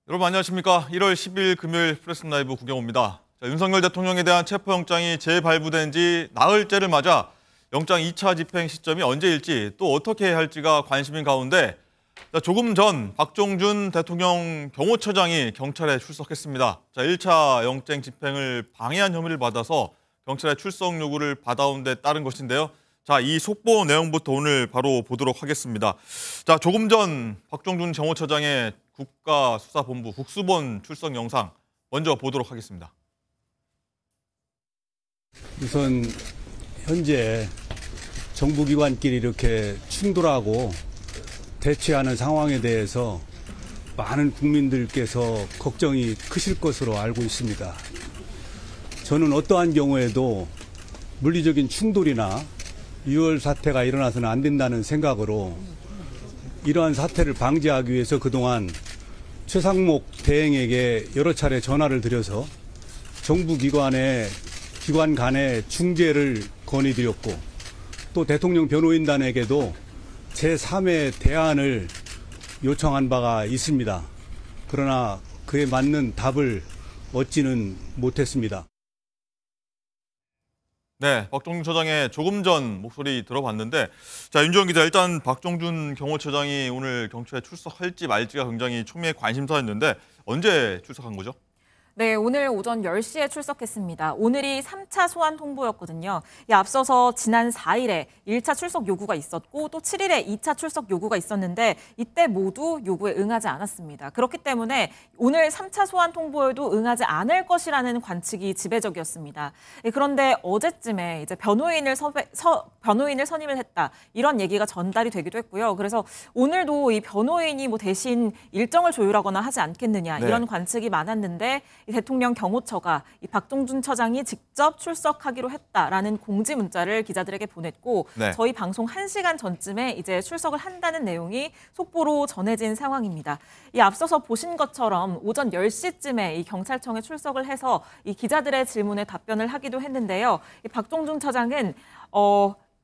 여러분 안녕하십니까? 1월 10일 금요일 프레스 라이브 구경호입니다. 윤석열 대통령에 대한 체포영장이 재발부된 지 나흘째를 맞아 영장 2차 집행 시점이 언제일지 또 어떻게 해야 할지가 관심인 가운데 조금 전 박종준 대통령 경호처장이 경찰에 출석했습니다. 1차 영장 집행을 방해한 혐의를 받아서 경찰의 출석 요구를 받아온 데 따른 것인데요. 이 속보 내용부터 오늘 바로 보도록 하겠습니다. 조금 전 박종준 경호처장의 국가수사본부 국수본 출석 영상 먼저 보도록 하겠습니다. 우선 현재 정부기관끼리 이렇게 충돌하고 대치하는 상황에 대해서 많은 국민들께서 걱정이 크실 것으로 알고 있습니다. 저는 어떠한 경우에도 물리적인 충돌이나 유혈 사태가 일어나서는 안 된다는 생각으로 이러한 사태를 방지하기 위해서 그동안 최상목 대행에게 여러 차례 전화를 드려서 정부기관 간의 중재를 건의드렸고 또 대통령 변호인단에게도 제3의 대안을 요청한 바가 있습니다. 그러나 그에 맞는 답을 얻지는 못했습니다. 네, 박종준 처장의 조금 전 목소리 들어봤는데 윤주원 기자, 일단 박종준 경호처장이 오늘 경찰에 출석할지 말지가 굉장히 초미의 관심사였는데 언제 출석한 거죠? 네, 오늘 오전 10시에 출석했습니다. 오늘이 3차 소환 통보였거든요. 앞서서 지난 4일에 1차 출석 요구가 있었고 또 7일에 2차 출석 요구가 있었는데 이때 모두 요구에 응하지 않았습니다. 그렇기 때문에 오늘 3차 소환 통보에도 응하지 않을 것이라는 관측이 지배적이었습니다. 그런데 어제쯤에 이제 변호인을 선임을 했다, 이런 얘기가 전달이 되기도 했고요. 그래서 오늘도 이 변호인이 대신 일정을 조율하거나 하지 않겠느냐, 이런 관측이 많았는데 대통령 경호처가 이 박종준 처장이 직접 출석하기로 했다라는 공지 문자를 기자들에게 보냈고 저희 방송 1시간 전쯤에 이제 출석을 한다는 내용이 속보로 전해진 상황입니다. 이 앞서서 보신 것처럼 오전 10시쯤에 이 경찰청에 출석을 해서 이 기자들의 질문에 답변을 하기도 했는데요. 이 박종준 처장은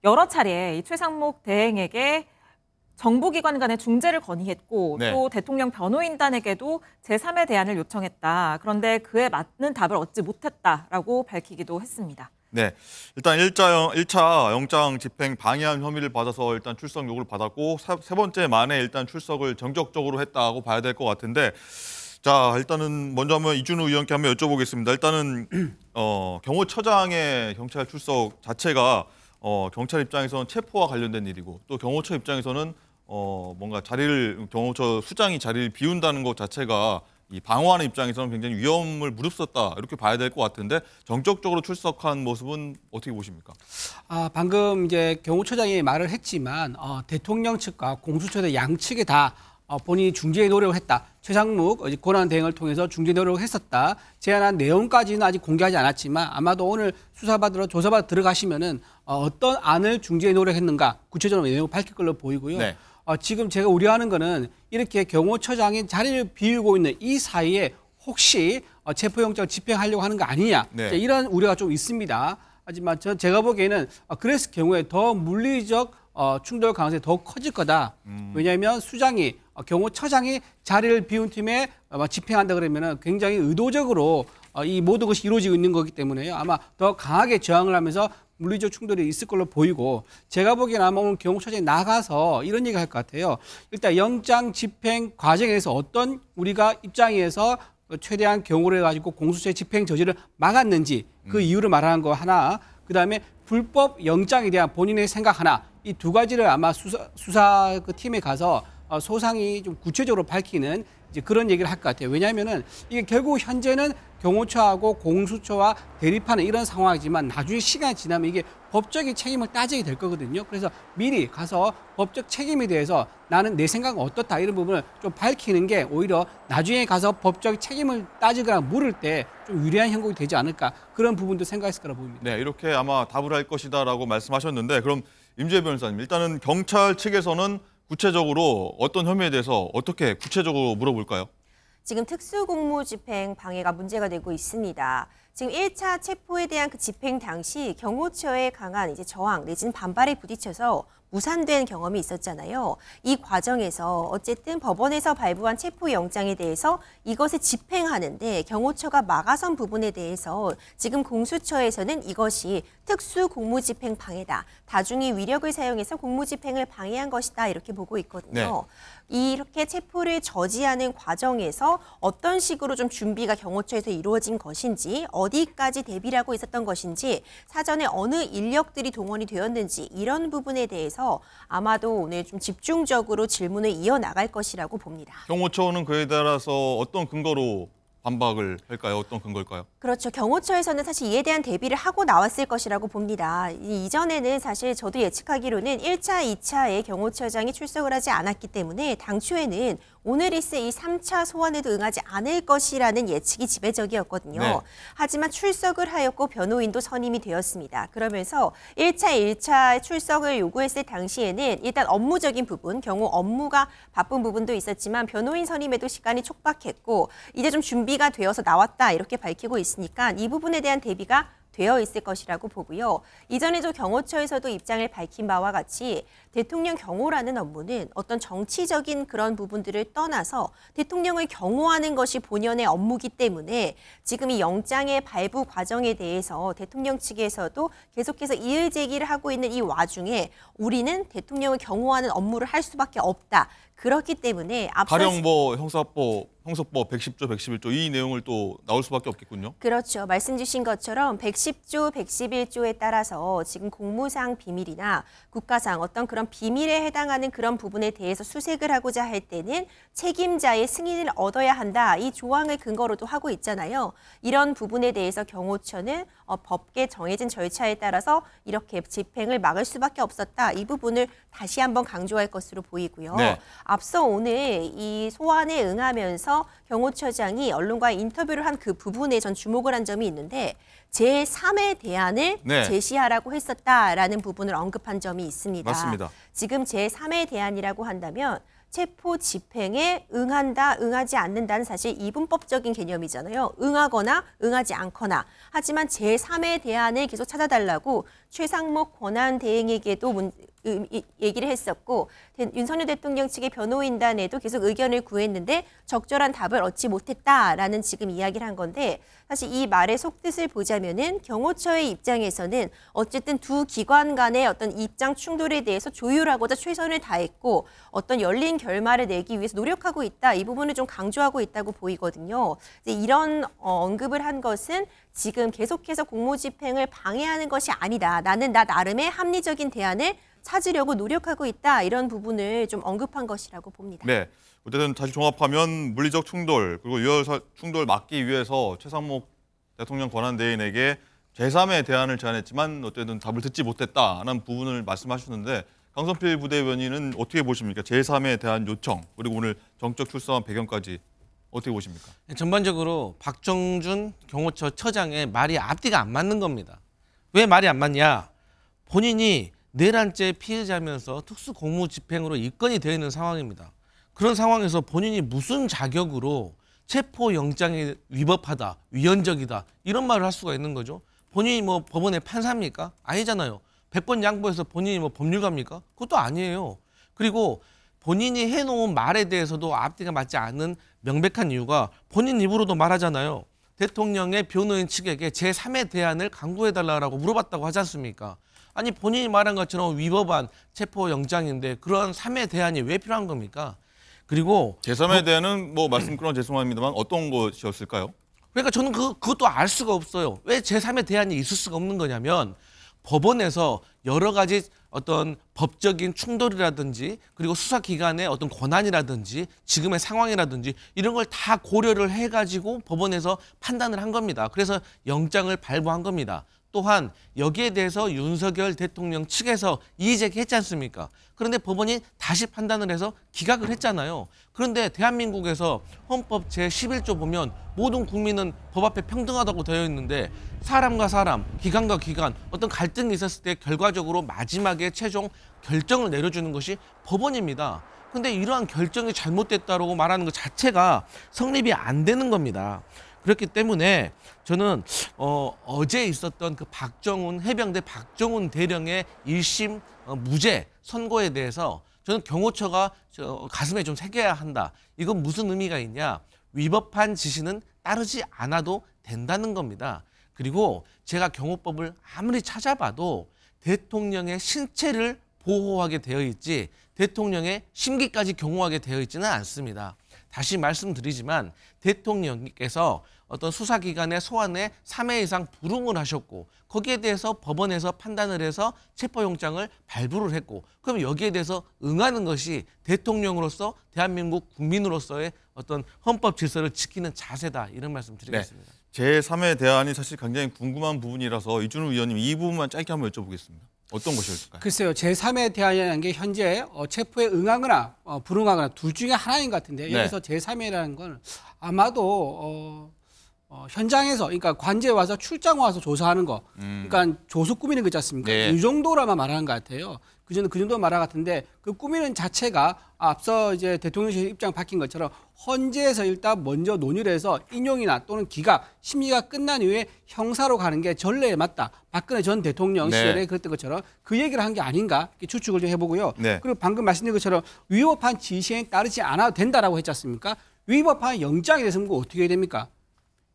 여러 차례 이 최상목 대행에게 정부기관 간의 중재를 건의했고 또 대통령 변호인단에게도 제3의 대안을 요청했다. 그런데 그에 맞는 답을 얻지 못했다라고 밝히기도 했습니다. 네, 일단 1차 영장 집행 방해한 혐의를 받아서 일단 출석 요구를 받았고 세 번째 만에 일단 출석을 정적적으로 했다고 봐야 될 것 같은데 일단은 먼저 한번 이준우 의원께 한번 여쭤보겠습니다. 일단은 경호처장의 경찰 출석 자체가 경찰 입장에서는 체포와 관련된 일이고 또 경호처 입장에서는 뭔가 경호처 수장이 자리를 비운다는 것 자체가 이 방어하는 입장에서는 굉장히 위험을 무릅쓰었다, 이렇게 봐야 될 것 같은데 정적적으로 출석한 모습은 어떻게 보십니까? 방금 이제 경호처장이 말을 했지만 대통령 측과 공수처의 양측에 다 본인이 중재 노력을 했다. 최상목 권한 대행을 통해서 중재 노력을 했었다. 제안한 내용까지는 아직 공개하지 않았지만 아마도 오늘 수사받으러 조사받으러 들어가시면은 어떤 안을 중재 노력했는가 구체적으로 내용을 밝힐 걸로 보이고요. 네. 지금 제가 우려하는 거는 이렇게 경호처장이 자리를 비우고 있는 이 사이에 혹시 체포영장 집행하려고 하는 거 아니냐, 이런 우려가 좀 있습니다. 하지만 제가 보기에는 그랬을 경우에 더 물리적 충돌 가능성이 더 커질 거다. 왜냐하면 경호처장이 자리를 비운 팀에 집행한다 그러면 굉장히 의도적으로 이 모든 것이 이루어지고 있는 거기 때문에요. 아마 더 강하게 저항을 하면서 물리적 충돌이 있을 걸로 보이고, 제가 보기에는 아마 오늘 경호처장이 나가서 이런 얘기 할 것 같아요. 일단 영장 집행 과정에서 어떤 우리가 입장에서 최대한 경호를 해가지고 공수처의 집행 저지를 막았는지 그 이유를 말하는 거 하나, 그다음에 불법 영장에 대한 본인의 생각 하나, 이 두 가지를 아마 수사 그 팀에 가서 소상히 좀 구체적으로 밝히는 이제 그런 얘기를 할 것 같아요. 왜냐하면은 이게 결국 현재는 경호처하고 공수처와 대립하는 이런 상황이지만 나중에 시간이 지나면 이게 법적인 책임을 따지게 될 거거든요. 그래서 미리 가서 법적 책임에 대해서 나는 내 생각은 어떻다, 이런 부분을 좀 밝히는 게 오히려 나중에 가서 법적 책임을 따지거나 물을 때 좀 유리한 형국이 되지 않을까, 그런 부분도 생각했을 거라 보입니다. 네, 이렇게 아마 답을 할 것이다라고 말씀하셨는데, 그럼 임재 변호사님, 일단은 경찰 측에서는 구체적으로 어떤 혐의에 대해서 어떻게 구체적으로 물어볼까요? 지금 특수공무집행 방해가 문제가 되고 있습니다. 지금 1차 체포에 대한 그 집행 당시 경호처의 강한 저항 내지는 반발에 부딪혀서 무산된 경험이 있었잖아요. 이 과정에서 어쨌든 법원에서 발부한 체포영장에 대해서 이것을 집행하는데 경호처가 막아선 부분에 대해서 지금 공수처에서는 이것이 특수 공무집행 방해다. 다중이 위력을 사용해서 공무집행을 방해한 것이다. 이렇게 보고 있거든요. 이렇게 체포를 저지하는 과정에서 어떤 식으로 좀 준비가 경호처에서 이루어진 것인지, 어디까지 대비를 하고 있었던 것인지, 사전에 어느 인력들이 동원이 되었는지 이런 부분에 대해서 아마도 오늘 좀 집중적으로 질문을 이어나갈 것이라고 봅니다. 경호처는 그에 따라서 어떤 근거로 반박을 할까요? 어떤 근거일까요? 그렇죠. 경호처에서는 사실 이에 대한 대비를 하고 나왔을 것이라고 봅니다. 이전에는 사실 저도 예측하기로는 1차, 2차에 경호처장이 출석을 하지 않았기 때문에 당초에는 오늘 있을 이 3차 소환에도 응하지 않을 것이라는 예측이 지배적이었거든요. 네. 하지만 출석을 하였고 변호인도 선임이 되었습니다. 그러면서 1차, 1차 출석을 요구했을 당시에는 일단 업무적인 부분, 경호 업무가 바쁜 부분도 있었지만 변호인 선임에도 시간이 촉박했고 이제 좀 준비가 되어서 나왔다 이렇게 밝히고 있으니까 이 부분에 대한 대비가 되어 있을 것이라고 보고요. 이전에도 경호처에서도 입장을 밝힌 바와 같이 대통령 경호라는 업무는 어떤 정치적인 그런 부분들을 떠나서 대통령을 경호하는 것이 본연의 업무이기 때문에 지금 이 영장의 발부 과정에 대해서 대통령 측에서도 계속해서 이의 제기를 하고 있는 이 와중에 우리는 대통령을 경호하는 업무를 할 수밖에 없다. 그렇기 때문에 앞서 가령법, 형사법 110조, 111조 이 내용을 또 나올 수밖에 없겠군요. 그렇죠. 말씀 주신 것처럼 110조, 111조에 따라서 지금 공무상 비밀이나 국가상 어떤 그런 비밀에 해당하는 그런 부분에 대해서 수색을 하고자 할 때는 책임자의 승인을 얻어야 한다. 이 조항을 근거로도 하고 있잖아요. 이런 부분에 대해서 경호처는 법계 정해진 절차에 따라서 이렇게 집행을 막을 수밖에 없었다. 이 부분을 다시 한번 강조할 것으로 보이고요. 네. 앞서 오늘 이 소환에 응하면서 경호처장이 언론과의 인터뷰를 한 그 부분에 전 주목을 한 점이 있는데 제3의 대안을 네. 제시하라고 했었다라는 부분을 언급한 점이 있습니다. 맞습니다. 지금 제3의 대안이라고 한다면 체포 집행에 응한다, 응하지 않는다는 사실 이분법적인 개념이잖아요. 응하거나 응하지 않거나. 하지만 제3의 대안을 계속 찾아달라고 최상목 권한대행에게도 얘기를 했었고 윤석열 대통령 측의 변호인단에도 계속 의견을 구했는데 적절한 답을 얻지 못했다라는 지금 이야기를 한 건데 사실 이 말의 속뜻을 보자면은 경호처의 입장에서는 어쨌든 두 기관 간의 어떤 입장 충돌에 대해서 조율하고자 최선을 다했고 어떤 열린 결말을 내기 위해서 노력하고 있다. 이 부분을 좀 강조하고 있다고 보이거든요. 이런 언급을 한 것은 지금 계속해서 공무집행을 방해하는 것이 아니다. 나는 나 나름의 합리적인 대안을 찾으려고 노력하고 있다. 이런 부분을 좀 언급한 것이라고 봅니다. 네. 어쨌든 다시 종합하면 물리적 충돌 그리고 유혈 충돌 막기 위해서 최상목 대통령 권한대행에게 제3의 대안을 제안했지만 어쨌든 답을 듣지 못했다는 부분을 말씀하셨는데 강성필 부대변인은 어떻게 보십니까? 제3의 대안 요청 그리고 오늘 정적 출석한 배경까지 어떻게 보십니까? 전반적으로 박정준 경호처 처장의 말이 앞뒤가 안 맞는 겁니다. 왜 말이 안 맞냐? 본인이 내란죄 피해자면서 특수공무집행으로 입건이 되어 있는 상황입니다. 그런 상황에서 본인이 무슨 자격으로 체포영장이 위법하다, 위헌적이다 이런 말을 할 수가 있는 거죠. 본인이 뭐 법원의 판사입니까? 아니잖아요. 100번 양보해서 본인이 뭐 법률가입니까? 그것도 아니에요. 그리고 본인이 해놓은 말에 대해서도 앞뒤가 맞지 않는 명백한 이유가 본인 입으로도 말하잖아요. 대통령의 변호인 측에게 제3의 대안을 강구해달라고 물어봤다고 하지 않습니까? 아니 본인이 말한 것처럼 위법한 체포영장인데 그런 3의 대안이 왜 필요한 겁니까? 그리고 제3의 대안은 뭐 말씀 끊어 죄송합니다만 어떤 것이었을까요? 그러니까 저는 그것도 알 수가 없어요. 왜 제3의 대안이 있을 수가 없는 거냐면 법원에서 여러 가지 어떤 법적인 충돌이라든지 그리고 수사기관의 어떤 권한이라든지 지금의 상황이라든지 이런 걸 다 고려를 해가지고 법원에서 판단을 한 겁니다. 그래서 영장을 발부한 겁니다. 또한 여기에 대해서 윤석열 대통령 측에서 이의제기했지 않습니까? 그런데 법원이 다시 판단을 해서 기각을 했잖아요. 그런데 대한민국에서 헌법 제11조 보면 모든 국민은 법 앞에 평등하다고 되어 있는데 사람과 사람, 기관과 기관 어떤 갈등이 있었을 때 결과적으로 마지막에 최종 결정을 내려주는 것이 법원입니다. 근데 이러한 결정이 잘못됐다고 말하는 것 자체가 성립이 안 되는 겁니다. 그렇기 때문에 저는 어제 있었던 그 해병대 박정훈 대령의 1심 무죄 선고에 대해서 저는 경호처가 가슴에 좀 새겨야 한다. 이건 무슨 의미가 있냐? 위법한 지시는 따르지 않아도 된다는 겁니다. 그리고 제가 경호법을 아무리 찾아봐도 대통령의 신체를 보호하게 되어 있지 대통령의 심기까지 경호하게 되어 있지는 않습니다. 다시 말씀드리지만 대통령께서 어떤 수사기관의 소환에 3회 이상 불응을 하셨고 거기에 대해서 법원에서 판단을 해서 체포영장을 발부를 했고 그럼 여기에 대해서 응하는 것이 대통령으로서 대한민국 국민으로서의 어떤 헌법 질서를 지키는 자세다 이런 말씀 드리겠습니다. 네. 제3의 대안이 사실 굉장히 궁금한 부분이라서 이준우 의원님 이 부분만 짧게 한번 여쭤보겠습니다. 어떤 것이었을까요? 글쎄요. 제3의 대안이라는 게 현재 체포에 응하거나 불응하거나 둘 중에 하나인 것 같은데 네. 여기서 제3의라는 건 아마도 현장에서 그러니까 관제에 와서 출장 와서 조사하는 거 그러니까 조수 꾸미는 거 있지 않습니까? 네. 이 정도라만 말하는 것 같아요. 그전에 그 정도 말한 것 같은데 그 꾸미는 자체가 앞서 이제 대통령실 입장 바뀐 것처럼 헌재에서 일단 먼저 논의를 해서 인용이나 또는 기각, 심리가 끝난 이후에 형사로 가는 게 전례에 맞다. 박근혜 전 대통령 네. 시절에 그랬던 것처럼 그 얘기를 한 게 아닌가 이렇게 추측을 좀 해보고요. 네. 그리고 방금 말씀드린 것처럼 위법한 지시에 따르지 않아도 된다라고 했지 않습니까? 위법한 영장에 대해서는 어떻게 해야 됩니까?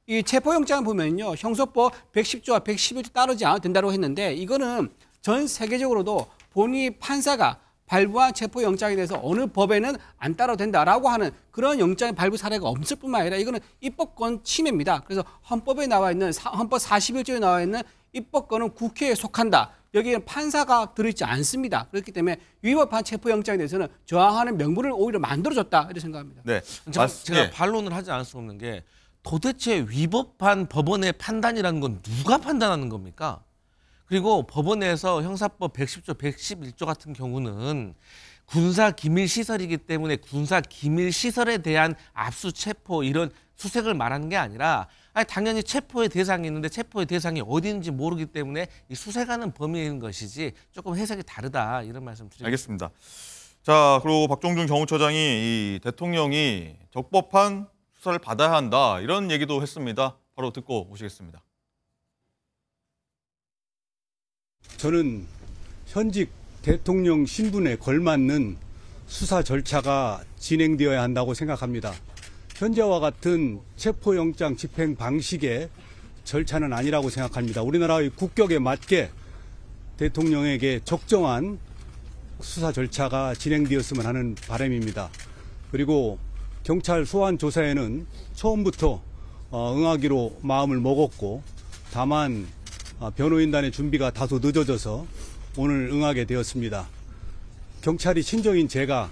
이 체포영장을 보면요. 형소법 110조와 111조 따르지 않아도 된다고 했는데 이거는 전 세계적으로도 본인이 판사가 발부한 체포영장에 대해서 어느 법에는 안 따라도 된다라고 하는 그런 영장 발부 사례가 없을 뿐만 아니라 이거는 입법권 침해입니다. 그래서 헌법에 나와 있는 헌법 41조에 나와 있는 입법권은 국회에 속한다. 여기에는 판사가 들어있지 않습니다. 그렇기 때문에 위법한 체포영장에 대해서는 저항하는 명분을 오히려 만들어줬다 이렇게 생각합니다. 네. 제가 예. 반론을 하지 않을 수 없는 게 도대체 위법한 법원의 판단이라는 건 누가 판단하는 겁니까? 그리고 법원에서 형사법 110조, 111조 같은 경우는 군사기밀시설이기 때문에 군사기밀시설에 대한 압수, 체포 이런 수색을 말하는 게 아니라 당연히 체포의 대상이 있는데 체포의 대상이 어디인지 모르기 때문에 이 수색하는 범위인 것이지 조금 해석이 다르다 이런 말씀 드립니다. 알겠습니다. 자, 그리고 박종준 경호처장이 이 대통령이 적법한 수사를 받아야 한다 이런 얘기도 했습니다. 바로 듣고 오시겠습니다. 저는 현직 대통령 신분에 걸맞는 수사 절차가 진행되어야 한다고 생각합니다. 현재와 같은 체포영장 집행 방식의 절차는 아니라고 생각합니다. 우리나라의 국격에 맞게 대통령에게 적정한 수사 절차가 진행되었으면 하는 바람입니다. 그리고 경찰 소환 조사에는 처음부터 응하기로 마음을 먹었고 다만 변호인단의 준비가 다소 늦어져서 오늘 응하게 되었습니다. 경찰이 친정인 제가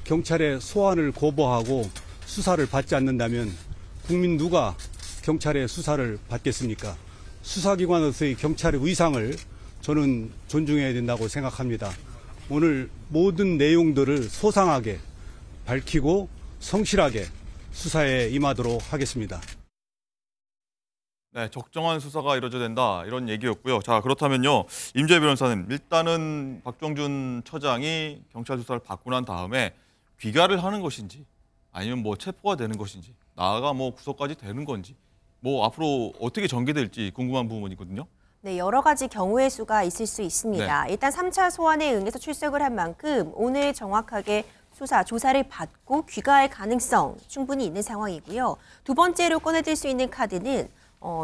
경찰의 소환을 거부하고 수사를 받지 않는다면 국민 누가 경찰의 수사를 받겠습니까? 수사기관으로서의 경찰의 의상을 저는 존중해야 된다고 생각합니다. 오늘 모든 내용들을 소상하게 밝히고 성실하게 수사에 임하도록 하겠습니다. 네, 적정한 수사가 이루어져야 된다 이런 얘기였고요. 자, 그렇다면요. 임재 변호사님, 일단은 박종준 처장이 경찰 수사를 받고 난 다음에 귀가를 하는 것인지 아니면 뭐 체포가 되는 것인지 나아가 뭐 구속까지 되는 건지 뭐 앞으로 어떻게 전개될지 궁금한 부분이거든요. 네, 여러 가지 경우의 수가 있을 수 있습니다. 네. 일단 3차 소환에 응해서 출석을 한 만큼 오늘 정확하게 조사를 받고 귀가할 가능성 충분히 있는 상황이고요. 두 번째로 꺼내들 수 있는 카드는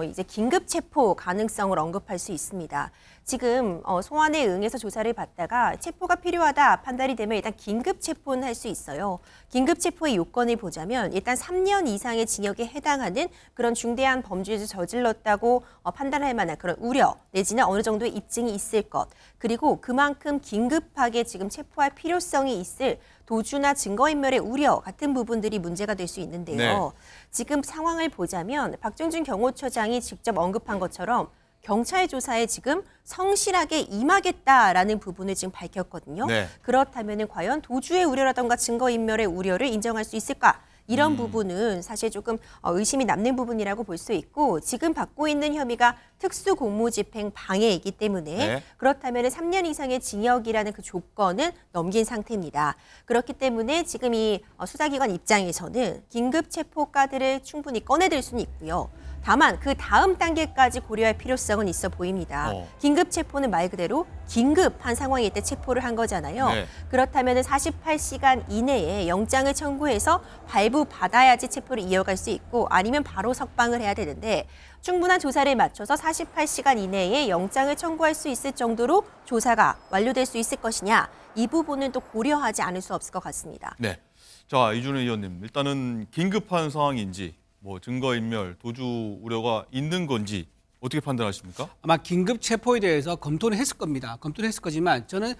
이제 긴급 체포 가능성을 언급할 수 있습니다. 지금 소환에 응해서 조사를 받다가 체포가 필요하다 판단이 되면 일단 긴급 체포는 할 수 있어요. 긴급 체포의 요건을 보자면 일단 3년 이상의 징역에 해당하는 그런 중대한 범죄를 저질렀다고 판단할 만한 그런 우려 내지는 어느 정도의 입증이 있을 것, 그리고 그만큼 긴급하게 지금 체포할 필요성이 있을 도주나 증거인멸의 우려 같은 부분들이 문제가 될 수 있는데요. 네. 지금 상황을 보자면 박종준 경호처장이 직접 언급한 것처럼 경찰 조사에 지금 성실하게 임하겠다라는 부분을 지금 밝혔거든요. 네. 그렇다면 과연 도주의 우려라던가 증거인멸의 우려를 인정할 수 있을까? 이런 부분은 사실 조금 의심이 남는 부분이라고 볼 수 있고, 지금 받고 있는 혐의가 특수공무집행 방해이기 때문에 네. 그렇다면 3년 이상의 징역이라는 그 조건은 넘긴 상태입니다. 그렇기 때문에 지금 이 수사기관 입장에서는 긴급 체포 카드를 충분히 꺼내들 수는 있고요. 다만 그 다음 단계까지 고려할 필요성은 있어 보입니다. 긴급 체포는 말 그대로 긴급한 상황일 때 체포를 한 거잖아요. 네. 그렇다면 48시간 이내에 영장을 청구해서 발부받아야지 체포를 이어갈 수 있고 아니면 바로 석방을 해야 되는데 충분한 조사를 마쳐서 48시간 이내에 영장을 청구할 수 있을 정도로 조사가 완료될 수 있을 것이냐 이 부분은 또 고려하지 않을 수 없을 것 같습니다. 네. 자, 이준우 의원님, 일단은 긴급한 상황인지 뭐 증거인멸, 도주 우려가 있는 건지 어떻게 판단하십니까? 아마 긴급 체포에 대해서 검토는 했을 겁니다. 검토는 했을 거지만 저는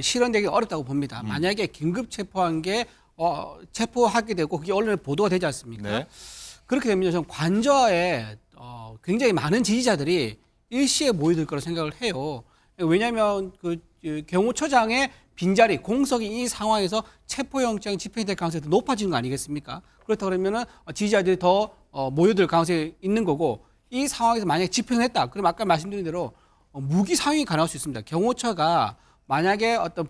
실현되기 어렵다고 봅니다. 만약에 긴급 체포한 게 체포하게 되고 그게 언론에 보도가 되지 않습니까? 네. 그렇게 되면 저는 관저에 굉장히 많은 지지자들이 일시에 모여들 거라 생각을 해요. 왜냐하면 그 경호처장의 빈자리, 공석이 이 상황에서 체포영장 집행될 가능성이 더 높아지는 거 아니겠습니까? 그렇다 그러면은 지지자들이 더 모여들 가능성이 있는 거고 이 상황에서 만약에 집행을 했다. 그럼 아까 말씀드린 대로 무기 사용이 가능할 수 있습니다. 경호처가 만약에 어떤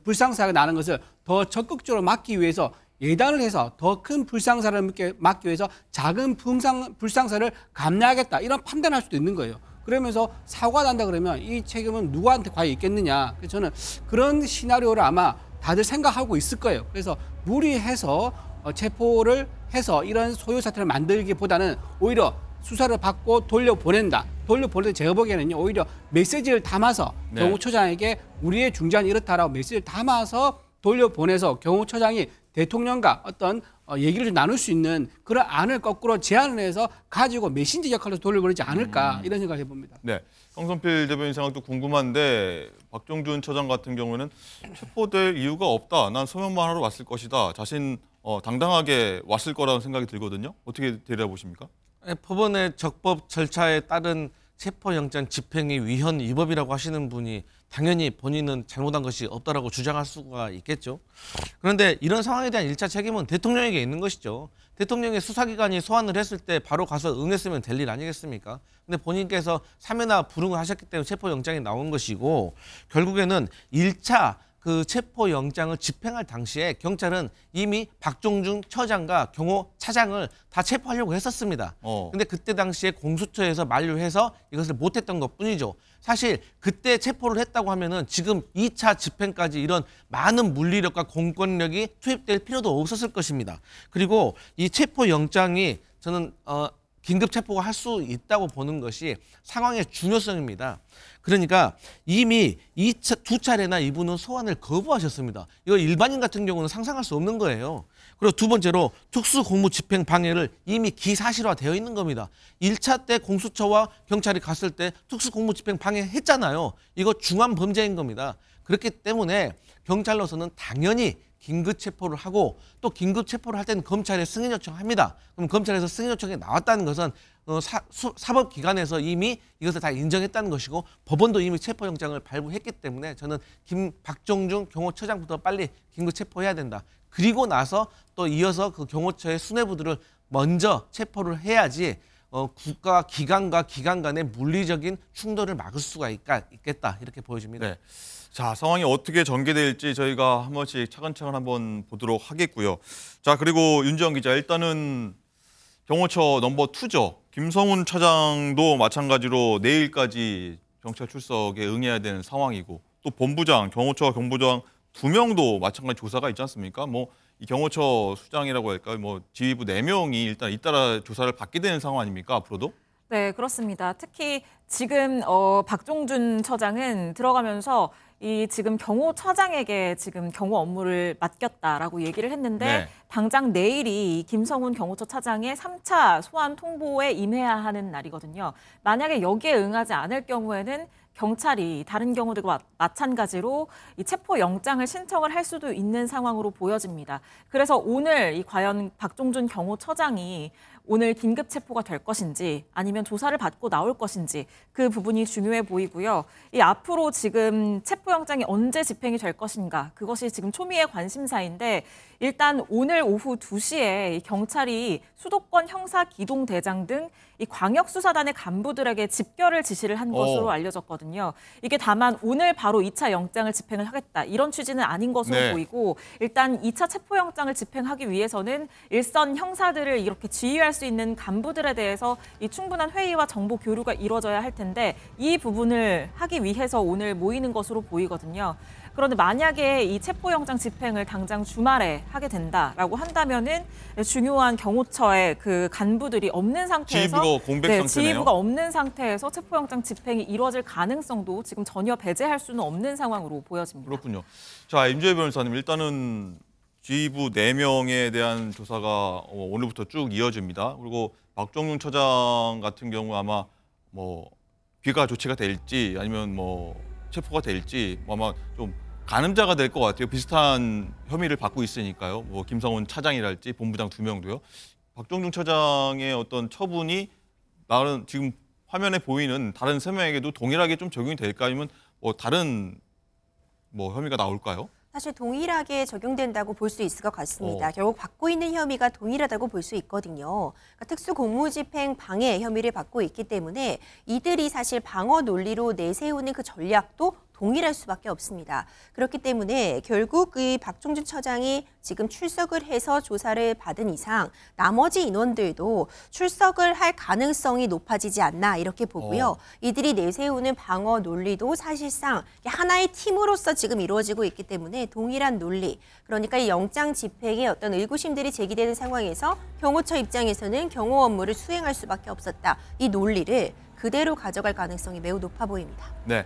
불상사가 나는 것을 더 적극적으로 막기 위해서 예단을 해서 더 큰 불상사를 막기 위해서 작은 불상사를 감내하겠다. 이런 판단할 수도 있는 거예요. 그러면서 사고가 난다 그러면 이 책임은 누구한테 과연 있겠느냐. 그래서 저는 그런 시나리오를 아마 다들 생각하고 있을 거예요. 그래서 무리해서 체포를 해서 이런 소요 사태를 만들기보다는 오히려 수사를 받고 돌려보낸다. 돌려보낼 때 제가 보기에는요. 오히려 메시지를 담아서 네. 경호처장에게 우리의 중재안이 이렇다라고 메시지를 담아서 돌려보내서 경호처장이 대통령과 어떤 얘기를 좀 나눌 수 있는 그런 안을 거꾸로 제안을 해서 가지고 메신저 역할로 돌려보내지 않을까 이런 생각을 해봅니다. 네. 황선필 대변인 생각도 궁금한데 박종준 처장 같은 경우는 체포될 이유가 없다. 난 소명만 하러 왔을 것이다. 자신 당당하게 왔을 거라는 생각이 들거든요. 어떻게 들여다보십니까? 법원의 적법 절차에 따른 체포영장 집행이 위헌 위법이라고 하시는 분이 당연히 본인은 잘못한 것이 없다라고 주장할 수가 있겠죠. 그런데 이런 상황에 대한 1차 책임은 대통령에게 있는 것이죠. 대통령의 수사기관이 소환을 했을 때 바로 가서 응했으면 될 일 아니겠습니까? 근데 본인께서 사면하 불응을 하셨기 때문에 체포영장이 나온 것이고 결국에는 1차 그 체포영장을 집행할 당시에 경찰은 이미 박종준 처장과 경호차장을 다 체포하려고 했었습니다. 근데 그때 당시에 공수처에서 만류해서 이것을 못했던 것뿐이죠. 사실 그때 체포를 했다고 하면은 지금 2차 집행까지 이런 많은 물리력과 공권력이 투입될 필요도 없었을 것입니다. 그리고 이 체포영장이 저는 긴급 체포가 할 수 있다고 보는 것이 상황의 중요성입니다. 그러니까 이미 두 차례나 이분은 소환을 거부하셨습니다. 이거 일반인 같은 경우는 상상할 수 없는 거예요. 그리고 두 번째로 특수공무집행 방해를 이미 기사실화되어 있는 겁니다. 1차 때 공수처와 경찰이 갔을 때 특수공무집행 방해했잖아요. 이거 중환범죄인 겁니다. 그렇기 때문에 경찰로서는 당연히 긴급 체포를 하고 또 긴급 체포를 할 때는 검찰에 승인 요청합니다. 그럼 검찰에서 승인 요청이 나왔다는 것은 사법기관에서 이미 이것을 다 인정했다는 것이고 법원도 이미 체포영장을 발부했기 때문에 저는 박종준 경호처장부터 빨리 긴급 체포해야 된다. 그리고 나서 또 이어서 그 경호처의 수뇌부들을 먼저 체포를 해야지 국가 기관과 기관 간의 물리적인 충돌을 막을 수가 있겠다 이렇게 보여집니다. 네. 자, 상황이 어떻게 전개될지 저희가 한 번씩 차근차근 한번 보도록 하겠고요. 자, 그리고 윤지영 기자, 일단은 경호처 넘버 2죠. 김성훈 차장도 마찬가지로 내일까지 경찰 출석에 응해야 되는 상황이고 또 본부장, 경호처 경부장 2명도 마찬가지 조사가 있지 않습니까? 뭐 이 경호처 수장이라고 할까요? 뭐 지휘부 4명이 일단 잇따라 조사를 받게 되는 상황 아닙니까? 앞으로도? 네, 그렇습니다. 특히 지금 박종준 처장은 들어가면서 이 지금 경호처장에게 지금 경호 업무를 맡겼다라고 얘기를 했는데 네. 당장 내일이 김성훈 경호처 차장의 3차 소환 통보에 임해야 하는 날이거든요. 만약에 여기에 응하지 않을 경우에는 경찰이 다른 경우들과 마찬가지로 이 체포 영장을 신청을 할 수도 있는 상황으로 보여집니다. 그래서 오늘 이 과연 박종준 경호처장이 오늘 긴급 체포가 될 것인지 아니면 조사를 받고 나올 것인지 그 부분이 중요해 보이고요. 이 앞으로 지금 체포영장이 언제 집행이 될 것인가 그것이 지금 초미의 관심사인데 일단 오늘 오후 2시에 경찰이 수도권 형사기동대장 등 이 광역수사단의 간부들에게 집결을 지시를 한 것으로 알려졌거든요. 이게 다만 오늘 바로 2차 영장을 집행을 하겠다 이런 취지는 아닌 것으로 네. 보이고 일단 2차 체포영장을 집행하기 위해서는 일선 형사들을 이렇게 지휘할 수 있는 간부들에 대해서 이 충분한 회의와 정보 교류가 이루어져야 할 텐데 이 부분을 하기 위해서 오늘 모이는 것으로 보이거든요. 그런데 만약에 이 체포영장 집행을 당장 주말에 하게 된다라고 한다면은 중요한 경호처의 그 간부들이 없는 상태에서 지휘부가 공백 상태네요. 지휘부가 없는 상태에서 체포영장 집행이 이루어질 가능성도 지금 전혀 배제할 수는 없는 상황으로 보여집니다. 그렇군요. 자, 임주혜 변호사님, 일단은 지휘부 4명에 대한 조사가 오늘부터 쭉 이어집니다. 그리고 박종윤 처장 같은 경우 아마 뭐 비가 조치가 될지 아니면 뭐 체포가 될지 아마 좀 가늠자가 될 것 같아요. 비슷한 혐의를 받고 있으니까요. 뭐 김성훈 차장이랄지 본부장 2명도요. 박종준 처장의 어떤 처분이 나는 지금 화면에 보이는 다른 3명에게도 동일하게 좀 적용이 될까 아니면 뭐 다른 뭐 혐의가 나올까요? 사실 동일하게 적용된다고 볼 수 있을 것 같습니다. 결국 받고 있는 혐의가 동일하다고 볼 수 있거든요. 그러니까 특수공무집행 방해 혐의를 받고 있기 때문에 이들이 사실 방어 논리로 내세우는 그 전략도 동일할 수밖에 없습니다. 그렇기 때문에 결국 이 박종준 처장이 지금 출석을 해서 조사를 받은 이상 나머지 인원들도 출석을 할 가능성이 높아지지 않나 이렇게 보고요. 이들이 내세우는 방어 논리도 사실상 하나의 팀으로서 지금 이루어지고 있기 때문에 동일한 논리. 그러니까 이 영장 집행에 어떤 의구심들이 제기되는 상황에서 경호처 입장에서는 경호 업무를 수행할 수밖에 없었다. 이 논리를 그대로 가져갈 가능성이 매우 높아 보입니다. 네.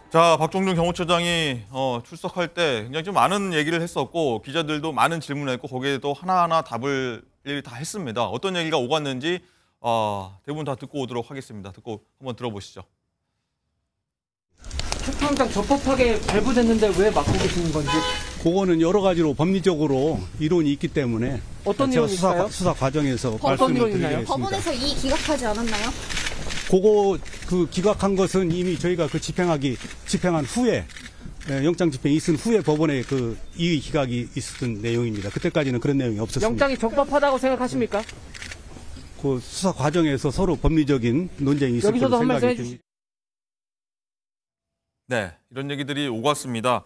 자, 박종준 경호처장이 출석할 때 굉장히 좀 많은 얘기를 했었고 기자들도 많은 질문을 했고 거기에도 하나하나 답을 일일이 다 했습니다. 어떤 얘기가 오갔는지 대부분 다 듣고 오도록 하겠습니다. 듣고 한번 들어보시죠. 체포영장 적법하게 발부됐는데 왜 막고 계시는 건지. 그거는 여러 가지로 법리적으로 이론이 있기 때문에 어떤 제가 이론이 있어요? 수사 과정에서 어떤 말씀을 이론이 있나요? 드리겠습니다. 법원에서 이 기각하지 않았나요? 그거 그 기각한 것은 이미 저희가 그 집행한 후에 영장 집행이 있은 후에 법원에 그 이의 기각이 있었던 내용입니다. 그때까지는 그런 내용이 없었습니다. 영장이 적법하다고 생각하십니까? 그 수사 과정에서 서로 법리적인 논쟁이 있을 여기서도 거로 한 말씀 생각이 됩니다. 네, 이런 얘기들이 오갔습니다.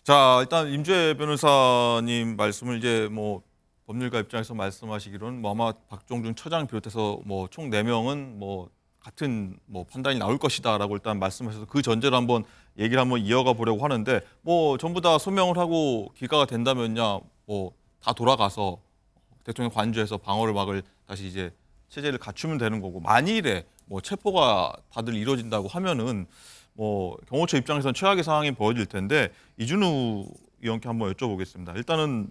자, 일단 임주혜 변호사님 말씀을 이제 뭐 법률가 입장에서 말씀하시기로는 뭐 아마 박종준 처장 비롯해서 뭐 총 4명은 뭐 같은 뭐 판단이 나올 것이다라고 일단 말씀하셔서 그 전제로 한번 얘기를 한번 이어가 보려고 하는데 뭐 전부 다 소명을 하고 기각가 된다면야 뭐 다 돌아가서 대통령 관저에서 방어를 막을 다시 이제 체제를 갖추면 되는 거고 만일에 뭐 체포가 다들 이루어진다고 하면은 뭐 경호처 입장에서는 최악의 상황이 벌어질 텐데 이준우 의원께 한번 여쭤보겠습니다. 일단은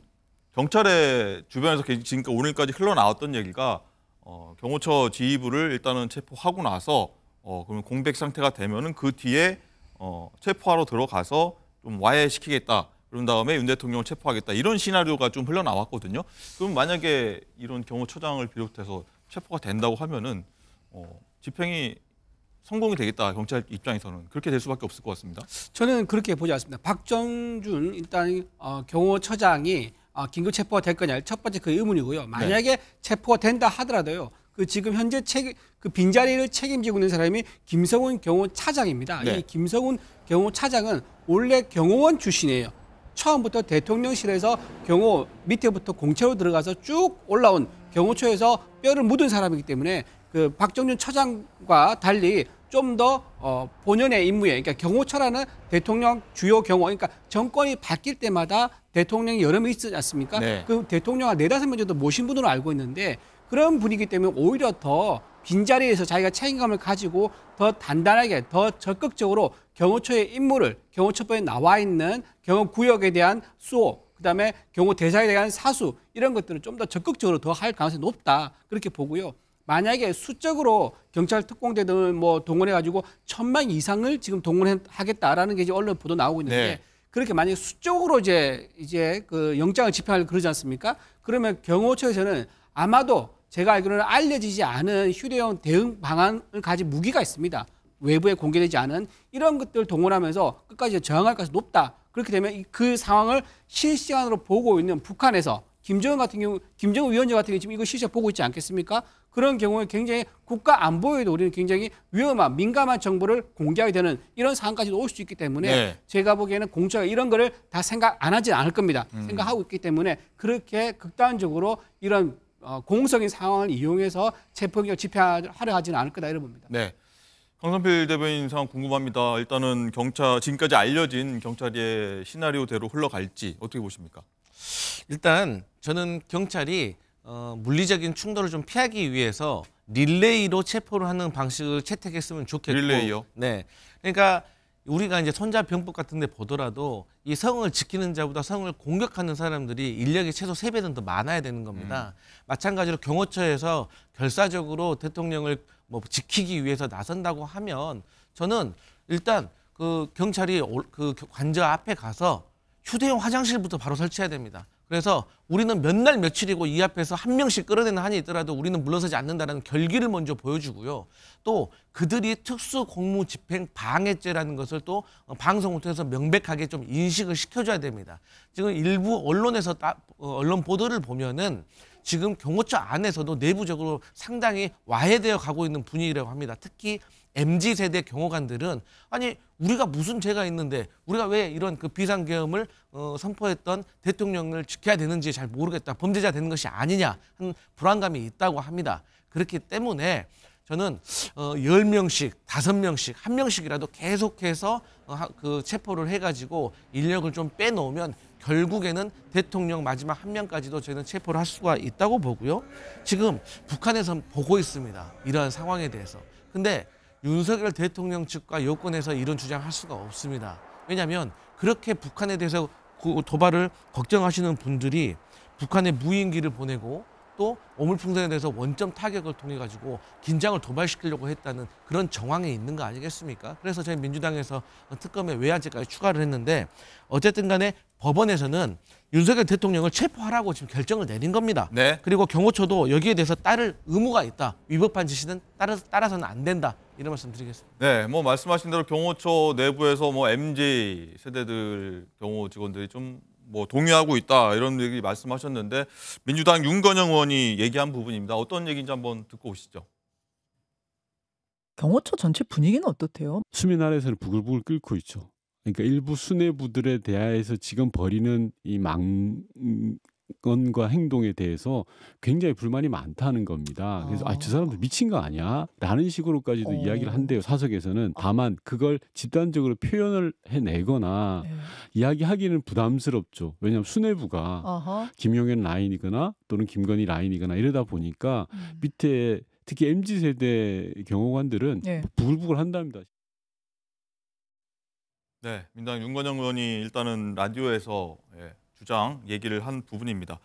경찰의 주변에서 지금까지 오늘까지 흘러나왔던 얘기가 경호처 지휘부를 일단은 체포하고 나서 그러면 공백 상태가 되면은 그 뒤에 체포하러 들어가서 좀 와해시키겠다. 그런 다음에 윤 대통령을 체포하겠다. 이런 시나리오가 좀 흘러나왔거든요. 그럼 만약에 이런 경호처장을 비롯해서 체포가 된다고 하면은 집행이 성공이 되겠다. 경찰 입장에서는 그렇게 될 수밖에 없을 것 같습니다. 저는 그렇게 보지 않습니다. 박정준 일단 경호처장이 긴급 체포가 될 거냐 첫 번째 그 의문이고요. 만약에 체포가 된다 하더라도요. 그 지금 현재 그 빈자리를 책임지고 있는 사람이 김성훈 경호차장입니다. 네. 이 김성훈 경호차장은 원래 경호원 출신이에요. 처음부터 대통령실에서 경호 밑에부터 공채로 들어가서 쭉 올라온 경호처에서 뼈를 묻은 사람이기 때문에 그 박정준 처장과 달리 좀 더 본연의 임무에, 그러니까 경호처라는 대통령 주요 경호, 그러니까 정권이 바뀔 때마다 대통령이 여러 명 있지 않습니까? 네. 그 대통령 한 4-5명 정도 모신 분으로 알고 있는데 그런 분이기 때문에 오히려 더 빈자리에서 자기가 책임감을 가지고 더 단단하게, 더 적극적으로 경호처의 임무를, 경호처법에 나와 있는 경호구역에 대한 수호, 그다음에 경호대사에 대한 사수 이런 것들을 좀 더 적극적으로 더 할 가능성이 높다 그렇게 보고요. 만약에 수적으로 경찰 특공대 등을 뭐 동원해가지고 1000명 이상을 지금 동원하겠다라는 게 이제 언론 보도 나오고 있는데 네. 그렇게 만약에 수적으로 이제 그 영장을 집행하려고 그러지 않습니까? 그러면 경호처에서는 아마도 제가 알기로는 알려지지 않은 휴대용 대응 방안을 가진 무기가 있습니다. 외부에 공개되지 않은 이런 것들을 동원하면서 끝까지 저항할 가능성이 높다. 그렇게 되면 그 상황을 실시간으로 보고 있는 북한에서 김정은 위원장 같은 경우 지금 이거 실시간 보고 있지 않겠습니까? 그런 경우에 굉장히 국가 안보에도 우리는 굉장히 위험한 민감한 정보를 공개하게 되는 이런 상황까지도 올 수 있기 때문에 네. 제가 보기에는 공처가 이런 거를 다 생각 안 하지 않을 겁니다. 생각하고 있기 때문에 그렇게 극단적으로 이런 공성인 상황을 이용해서 체포경찰 집행하려 하지는 않을 거다 이런 겁니다. 네. 강성필 대변인 상황 궁금합니다. 일단은 지금까지 알려진 경찰의 시나리오대로 흘러갈지 어떻게 보십니까? 일단 저는 경찰이 물리적인 충돌을 좀 피하기 위해서 릴레이로 체포를 하는 방식을 채택했으면 좋겠고. 릴레이요? 네. 그러니까 우리가 이제 손자병법 같은 데 보더라도 이 성을 지키는 자보다 성을 공격하는 사람들이 인력이 최소 3배는 더 많아야 되는 겁니다. 마찬가지로 경호처에서 결사적으로 대통령을 뭐 지키기 위해서 나선다고 하면 저는 일단 그 경찰이 그 관저 앞에 가서 휴대용 화장실부터 바로 설치해야 됩니다. 그래서 우리는 몇 날 며칠이고 이 앞에서 한 명씩 끌어내는 한이 있더라도 우리는 물러서지 않는다는 결기를 먼저 보여주고요. 또 그들이 특수공무집행 방해죄라는 것을 또 방송을 통해서 명백하게 좀 인식을 시켜줘야 됩니다. 지금 일부 언론에서 언론 보도를 보면은 지금 경호처 안에서도 내부적으로 상당히 와해되어 가고 있는 분위기라고 합니다. 특히 MZ세대 경호관들은 아니 우리가 무슨 죄가 있는데 우리가 왜 이런 그 비상계엄을 선포했던 대통령을 지켜야 되는지 잘 모르겠다. 범죄자 되는 것이 아니냐 하는 불안감이 있다고 합니다. 그렇기 때문에 저는 10명씩, 5명씩, 1명씩이라도 계속해서 그 체포를 해가지고 인력을 좀 빼놓으면 결국에는 대통령 마지막 1명까지도 저희는 체포를 할 수가 있다고 보고요. 지금 북한에서 보고 있습니다. 이러한 상황에 대해서. 근데 윤석열 대통령 측과 여권에서 이런 주장할 수가 없습니다. 왜냐하면 그렇게 북한에 대해서 도발을 걱정하시는 분들이 북한에 무인기를 보내고 또 오물풍선에 대해서 원점 타격을 통해 가지고 긴장을 도발시키려고 했다는 그런 정황이 있는 거 아니겠습니까? 그래서 저희 민주당에서 특검에 외환죄까지 추가를 했는데 어쨌든 간에 법원에서는 윤석열 대통령을 체포하라고 지금 결정을 내린 겁니다. 네. 그리고 경호처도 여기에 대해서 따를 의무가 있다. 위법한 지시는 따라서는 안 된다. 이런 말씀 드리겠습니다. 네, 뭐 말씀하신 대로 경호처 내부에서 뭐 MZ 세대들 경호 직원들이 좀 뭐 동의하고 있다 이런 얘기 말씀하셨는데 민주당 윤건영 의원이 얘기한 부분입니다. 어떤 얘기인지 한번 듣고 오시죠. 경호처 전체 분위기는 어떻대요? 수면 아래에서는 부글부글 끓고 있죠. 그러니까 일부 수뇌부들에 대해서 지금 벌이는 이 망언과 행동에 대해서 굉장히 불만이 많다는 겁니다. 그래서 저 사람들 미친 거 아니야? 라는 식으로까지도 이야기를 한대요. 사석에서는. 다만 그걸 집단적으로 표현을 해내거나 이야기하기는 부담스럽죠. 왜냐하면 수뇌부가 김용현 라인이거나 또는 김건희 라인이거나 이러다 보니까 밑에 특히 MZ세대 경호관들은 부글부글 한답니다. 네, 민주당 윤건영 의원이 일단은 라디오에서 얘기를 한 부분입니다.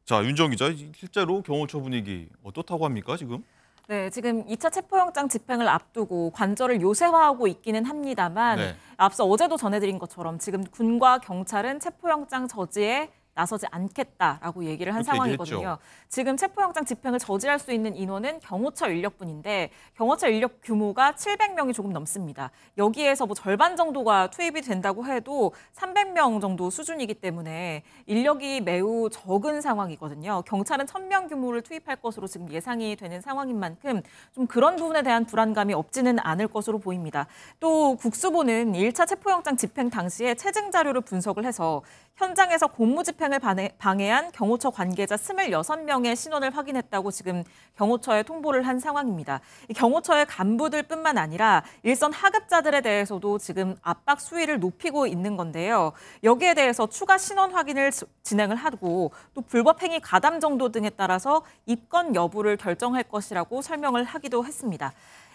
자, 윤정 기자, 실제로 경호처 분위기 어떻다고 합니까, 지금? 네, 지금 2차 체포영장 집행을 앞두고 관절을 요새화하고 있기는 합니다만 앞서 어제도 전해드린 것처럼 지금 군과 경찰은 체포영장 저지에 나서지 않겠다라고 얘기를 한 상황이거든요. 얘기했죠. 지금 체포영장 집행을 저지할 수 있는 인원은 경호처 인력뿐인데 경호처 인력 규모가 700명이 조금 넘습니다. 여기에서 뭐 절반 정도가 투입이 된다고 해도 300명 정도 수준이기 때문에 인력이 매우 적은 상황이거든요. 경찰은 1000명 규모를 투입할 것으로 지금 예상이 되는 상황인 만큼 좀 그런 부분에 대한 불안감이 없지는 않을 것으로 보입니다. 또 국수보는 1차 체포영장 집행 당시에 체증 자료를 분석을 해서 현장에서 공무집행을 방해한 경호처 관계자 26명의 신원을 확인했다고 지금 경호처에 통보를 한 상황입니다. 이 경호처의 간부들뿐만 아니라 일선 하급자들에 대해서도 지금 압박 수위를 높이고 있는 건데요. 여기에 대해서 추가 신원 확인을 진행을 하고 또 불법행위 가담 정도 등에 따라서 입건 여부를 결정할 것이라고 설명을 하기도 했습니다.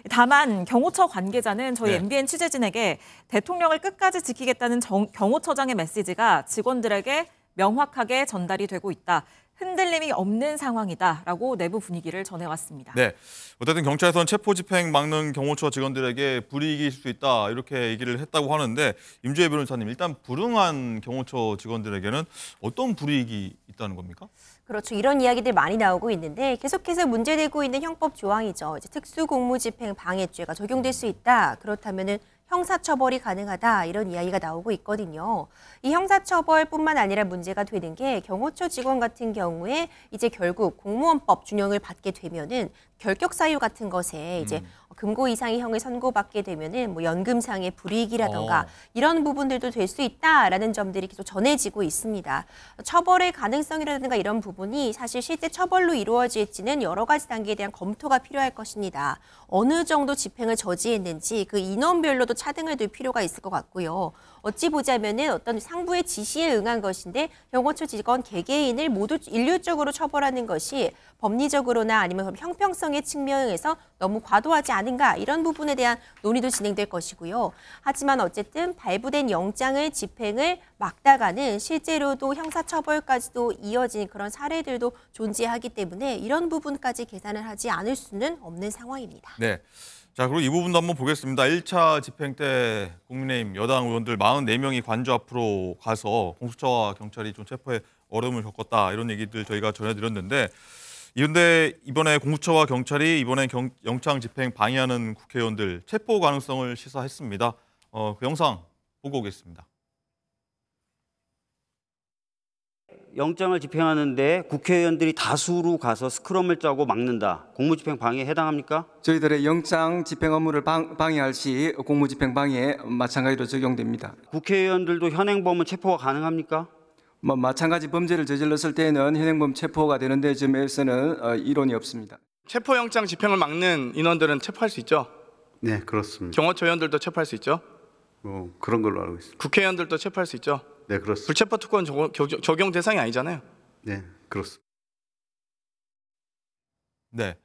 다만 경호처 관계자는 저희 MBN 취재진에게 대통령을 끝까지 지키겠다는 경호처장의 메시지가 직원들에게 명확하게 전달이 되고 있다. 흔들림이 없는 상황이다라고 내부 분위기를 전해왔습니다. 네, 어쨌든 경찰에서는 체포 집행 막는 경호처 직원들에게 불이익일 수 있다 이렇게 얘기를 했다고 하는데 임주혜 변호사님, 일단 불응한 경호처 직원들에게는 어떤 불이익이 있다는 겁니까? 그렇죠. 이런 이야기들 많이 나오고 있는데 계속해서 문제되고 있는 형법 조항이죠. 이제 특수공무집행 방해죄가 적용될 수 있다. 그렇다면은 형사처벌이 가능하다 이런 이야기가 나오고 있거든요. 이 형사처벌뿐만 아니라 문제가 되는 게 경호처 직원 같은 경우에 이제 결국 공무원법 준용을 받게 되면은 결격 사유 같은 것에 이제 금고 이상의 형을 선고받게 되면은 뭐 연금상의 불이익이라던가 이런 부분들도 될 수 있다라는 점들이 계속 전해지고 있습니다. 처벌의 가능성이라든가 이런 부분이 사실 실제 처벌로 이루어질지는 여러 가지 단계에 대한 검토가 필요할 것입니다. 어느 정도 집행을 저지했는지 그 인원별로도 차등을 둘 필요가 있을 것 같고요. 어찌 보자면은 어떤 상부의 지시에 응한 것인데 경호처 직원 개개인을 모두 일률적으로 처벌하는 것이 법리적으로나 아니면 형평성의 측면에서 너무 과도하지 않은가 이런 부분에 대한 논의도 진행될 것이고요. 하지만 어쨌든 발부된 영장을 집행을 막다가는 실제로도 형사처벌까지도 이어진 그런 사례들도 존재하기 때문에 이런 부분까지 계산을 하지 않을 수는 없는 상황입니다. 네. 자, 그리고 이 부분도 한번 보겠습니다. 1차 집행 때 국민의힘 여당 의원들 44명이 관저 앞으로 가서 공수처와 경찰이 좀 체포에 어려움을 겪었다 이런 얘기들 저희가 전해드렸는데 그런데 이번에 공수처와 경찰이 이번에 영장 집행 방해하는 국회의원들 체포 가능성을 시사했습니다. 그 영상 보고 오겠습니다. 영장을 집행하는데 국회의원들이 다수로 가서 스크럼을 짜고 막는다. 공무집행 방해에 해당합니까? 저희들의 영장 집행 업무를 방해할 시 공무집행 방해에 마찬가지로 적용됩니다. 국회의원들도 현행범은 체포가 가능합니까? 마찬가지 범죄를 저질렀을 때에는 현행범 체포가 되는데 점에서는 이론이 없습니다. 체포영장 집행을 막는 인원들은 체포할 수 있죠? 네, 그렇습니다. 경호처 의원들도 체포할 수 있죠? 그런 걸로 알고 있습니다. 국회의원들도 체포할 수 있죠? 네, 그렇습니다. 불체포 특권 적용 대상이 아니잖아요. 네, 그렇습니다. 네.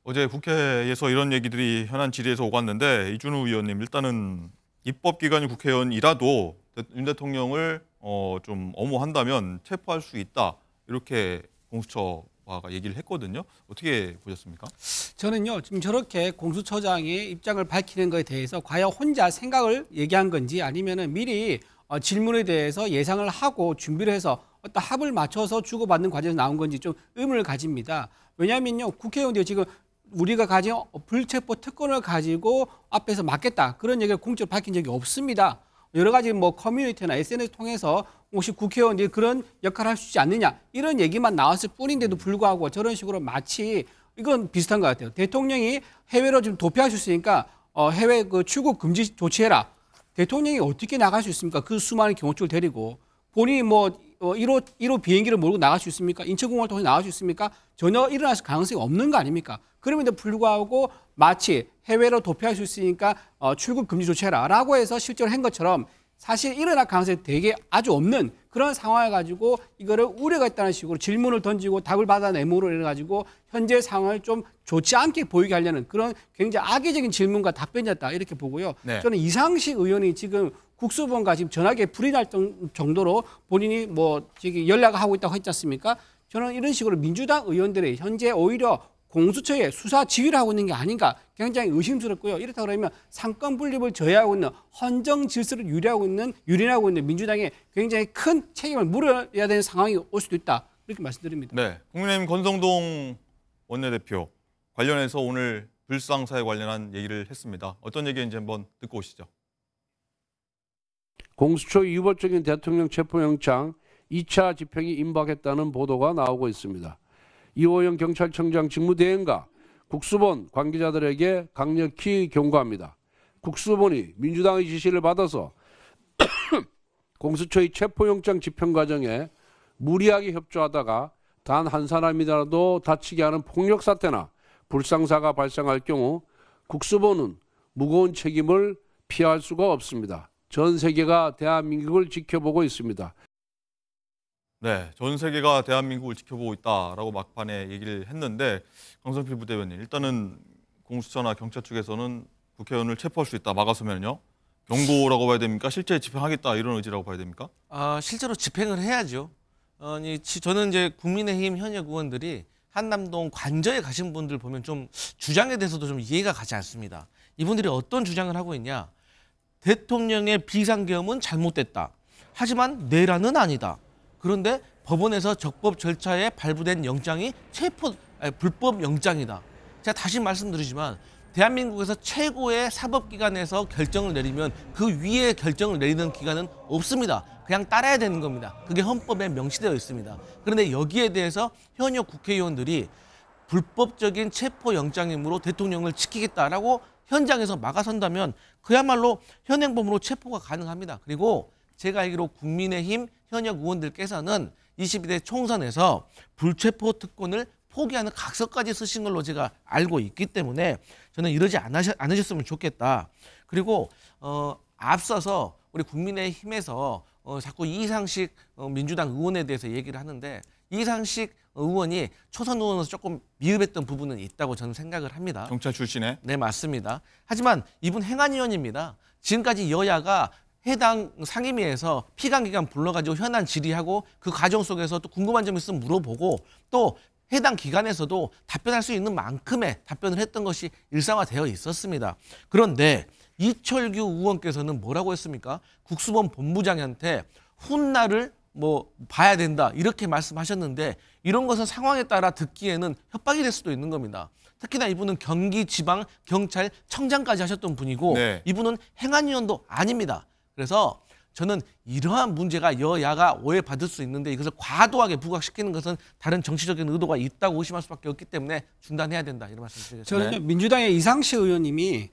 어제 국회에서 이런 얘기들이 현안 질의에서 오갔는데 이준우 의원님 일단은 입법기관인 국회의원이라도 윤 대통령을 좀 엄호한다면 체포할 수 있다 이렇게 공수처가 얘기를 했거든요. 어떻게 보셨습니까? 저는요 지금 저렇게 공수처장의 입장을 밝히는 것에 대해서 과연 혼자 생각을 얘기한 건지 아니면은 미리 질문에 대해서 예상을 하고 준비를 해서 어떤 합을 맞춰서 주고받는 과정에서 나온 건지 좀 의문을 가집니다. 왜냐하면요 국회의원들이 지금 우리가 가진 불체포 특권을 가지고 앞에서 막겠다 그런 얘기를 공적으로 밝힌 적이 없습니다. 여러 가지 뭐 커뮤니티나 SNS 통해서 혹시 국회의원들이 그런 역할을 할 수 있지 않느냐 이런 얘기만 나왔을 뿐인데도 불구하고 저런 식으로 마치 이건 비슷한 것 같아요. 대통령이 해외로 지금 도피할 수 있으니까 해외 그 출국 금지 조치해라. 대통령이 어떻게 나갈 수 있습니까? 그 수많은 경호처를 데리고 본인이 뭐 1호 비행기를 몰고 나갈 수 있습니까? 인천공항을 통해서 나갈 수 있습니까? 전혀 일어날 가능성이 없는 거 아닙니까? 그럼에도 불구하고 마치 해외로 도피할 수 있으니까 출국 금지 조치해라 라고 해서 실제로 한 것처럼 사실 일어날 가능성이 되게 아주 없는 그런 상황을 가지고 이거를 우려가 있다는 식으로 질문을 던지고 답을 받아내므로 이래가지고 현재 상황을 좀 좋지 않게 보이게 하려는 그런 굉장히 악의적인 질문과 답변이었다 이렇게 보고요. 네. 저는 이상식 의원이 지금 국수본과 지금 전화기에 불이 날 정도로 본인이 뭐 지금 연락을 하고 있다고 했지 않습니까? 저는 이런 식으로 민주당 의원들이 현재 오히려 공수처의 수사 지휘를 하고 있는 게 아닌가 굉장히 의심스럽고요. 이렇다 그러면 상권 분립을 저해하고 있는 헌정 질서를 유린하고 있는 민주당에 굉장히 큰 책임을 물어야 되는 상황이 올 수도 있다. 이렇게 말씀드립니다. 네, 국민의힘 권성동 원내대표 관련해서 오늘 불상사에 관련한 얘기를 했습니다. 어떤 얘기인지 한번 듣고 오시죠. 공수처 위법적인 대통령 체포영장 2차 집행이 임박했다는 보도가 나오고 있습니다. 이호영 경찰청장 직무대행과 국수본 관계자들에게 강력히 경고합니다. 국수본이 민주당의 지시를 받아서 공수처의 체포영장 집행 과정에 무리하게 협조하다가 단 한 사람이라도 다치게 하는 폭력 사태나 불상사가 발생할 경우 국수본은 무거운 책임을 피할 수가 없습니다. 전 세계가 대한민국을 지켜보고 있습니다. 네, 전 세계가 대한민국을 지켜보고 있다라고 막판에 얘기를 했는데 강성필 부대변인 일단은 공수처나 경찰 측에서는 국회의원을 체포할 수 있다 막아서면요 경고라고 봐야 됩니까? 실제 집행하겠다 이런 의지라고 봐야 됩니까? 실제로 집행을 해야죠. 저는 이제 국민의힘 현역 의원들이 한남동 관저에 가신 분들 보면 좀 주장에 대해서도 좀 이해가 가지 않습니다. 이분들이 어떤 주장을 하고 있냐? 대통령의 비상계엄은 잘못됐다. 하지만 내란은 아니다. 그런데 법원에서 적법 절차에 발부된 영장이 불법 영장이다. 제가 다시 말씀드리지만 대한민국에서 최고의 사법기관에서 결정을 내리면 그 위에 결정을 내리는 기관은 없습니다. 그냥 따라야 되는 겁니다. 그게 헌법에 명시되어 있습니다. 그런데 여기에 대해서 현역 국회의원들이 불법적인 체포영장임으로 대통령을 지키겠다라고 현장에서 막아선다면 그야말로 현행범으로 체포가 가능합니다. 그리고 제가 알기로 국민의힘 현역 의원들께서는 22대 총선에서 불체포 특권을 포기하는 각서까지 쓰신 걸로 제가 알고 있기 때문에 저는 이러지 않으셨으면 좋겠다. 그리고 앞서서 우리 국민의힘에서 자꾸 이상식 민주당 의원에 대해서 얘기를 하는데 이상식 의원이 초선 의원으로서 조금 미흡했던 부분은 있다고 저는 생각을 합니다. 경찰 출신에? 네, 맞습니다. 하지만 이분 행안위원입니다. 지금까지 여야가 해당 상임위에서 피감기관 불러가지고 현안 질의하고 그 과정 속에서 또 궁금한 점 있으면 물어보고 또 해당 기관에서도 답변할 수 있는 만큼의 답변을 했던 것이 일상화되어 있었습니다. 그런데 이철규 의원께서는 뭐라고 했습니까? 국수본 본부장한테 훗날을 봐야 된다 이렇게 말씀하셨는데 이런 것은 상황에 따라 듣기에는 협박이 될 수도 있는 겁니다. 특히나 이분은 경기지방경찰청장까지 하셨던 분이고 네. 이분은 행안위원도 아닙니다. 그래서 저는 이러한 문제가 여야가 오해받을 수 있는데 이것을 과도하게 부각시키는 것은 다른 정치적인 의도가 있다고 의심할 수밖에 없기 때문에 중단해야 된다 이런 말씀 드리겠습니다. 저는 민주당의 이상식 의원님이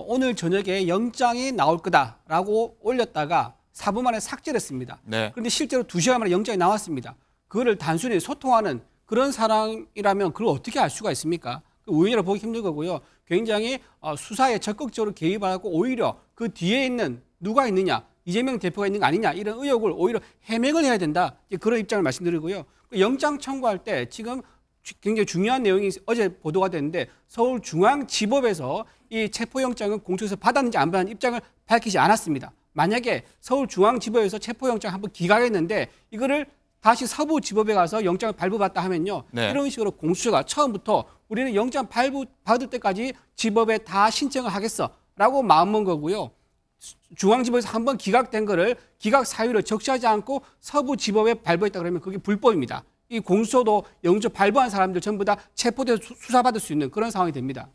오늘 저녁에 영장이 나올 거다라고 올렸다가 4분 만에 삭제를 했습니다. 네. 그런데 실제로 2시간 만에 영장이 나왔습니다. 그거를 단순히 소통하는 그런 사람이라면 그걸 어떻게 알 수가 있습니까? 의원이라 보기 힘든 거고요. 굉장히 수사에 적극적으로 개입하고 오히려 그 뒤에 있는 누가 있느냐, 이재명 대표가 있는 거 아니냐 이런 의혹을 오히려 해명을 해야 된다. 그런 입장을 말씀드리고요. 영장 청구할 때 지금 굉장히 중요한 내용이 어제 보도가 됐는데 서울중앙지법에서 이 체포영장을 공수처에서 받았는지 안 받았는지 입장을 밝히지 않았습니다. 만약에 서울중앙지법에서 체포영장 한번 기각했는데 이거를 다시 서부지법에 가서 영장을 발부받다 하면요. 네. 이런 식으로 공수처가 처음부터 우리는 영장 발부받을 때까지 지법에 다 신청을 하겠어라고 마음먹은 거고요. 중앙지법에서 한번 기각된 거를 기각 사유를 적시하지 않고 서부지법에 발부했다 그러면 그게 불법입니다. 이 공수처도 영장 발부한 사람들 전부 다 체포돼서 수사받을 수 있는 그런 상황이 됩니다.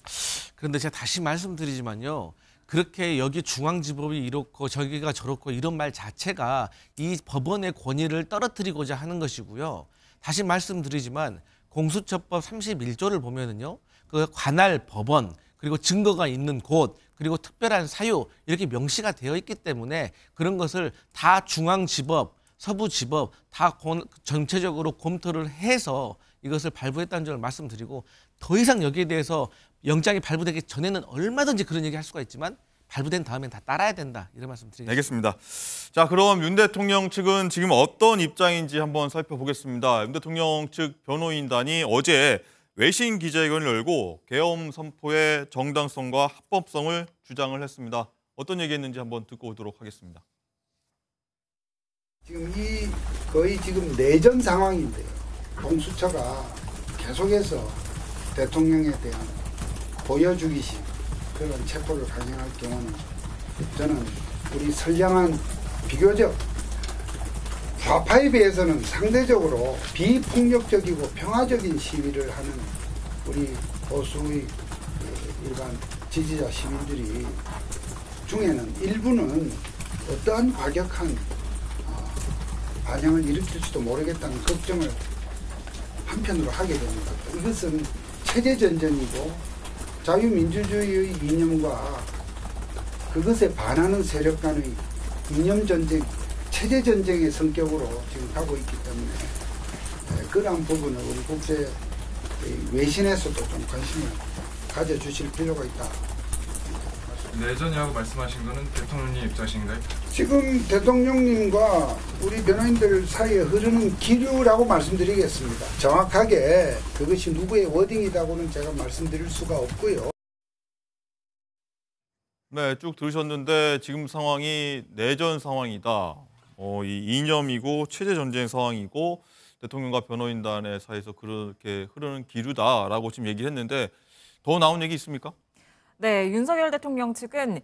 그런데 제가 다시 말씀드리지만요. 그렇게 여기 중앙지법이 이렇고 저기가 저렇고 이런 말 자체가 이 법원의 권위를 떨어뜨리고자 하는 것이고요. 다시 말씀드리지만 공수처법 31조를 보면은요. 그 관할 법원 그리고 증거가 있는 곳 그리고 특별한 사유 이렇게 명시가 되어 있기 때문에 그런 것을 다 중앙지법, 서부지법 다 전체적으로 검토를 해서 이것을 발부했다는 점을 말씀드리고 더 이상 여기에 대해서 영장이 발부되기 전에는 얼마든지 그런 얘기 할 수가 있지만 발부된 다음엔 다 따라야 된다. 이런 말씀 드리겠습니다. 알겠습니다. 자, 그럼 윤 대통령 측은 지금 어떤 입장인지 한번 살펴보겠습니다. 윤 대통령 측 변호인단이 어제 외신 기자회견을 열고 계엄 선포의 정당성과 합법성을 주장을 했습니다. 어떤 얘기했는지 한번 듣고 오도록 하겠습니다. 지금 거의 지금 내전 상황인데요. 공수처가 계속해서 대통령에 대한 보여주기식 그런 체포를 강행할 경우는 저는 우리 선량한 비교적 좌파에 비해서는 상대적으로 비폭력적이고 평화적인 시위를 하는 우리 보수의 일반 지지자 시민들이 중에는 일부는 어떠한 과격한 반향을 일으킬지도 모르겠다는 걱정을 한편으로 하게 됩니다. 이것은 체제전쟁이고 자유민주주의의 이념과 그것에 반하는 세력 간의 이념전쟁, 체제전쟁의 성격으로 지금 가고 있기 때문에 그러한 부분을 우리 국제 외신에서도 좀 관심을 가져주실 필요가 있다. 내전이라고 말씀하신 거는 대통령님 입장이신가요? 지금 대통령님과 우리 변호인들 사이에 흐르는 기류라고 말씀드리겠습니다. 정확하게 그것이 누구의 워딩이라고는 제가 말씀드릴 수가 없고요. 네, 쭉 들으셨는데 지금 상황이 내전 상황이다. 이 이념이고 체제 전쟁 상황이고 대통령과 변호인단의 사이에서 그렇게 흐르는 기류다라고 지금 얘기를 했는데 더 나온 얘기 있습니까? 네, 윤석열 대통령 측은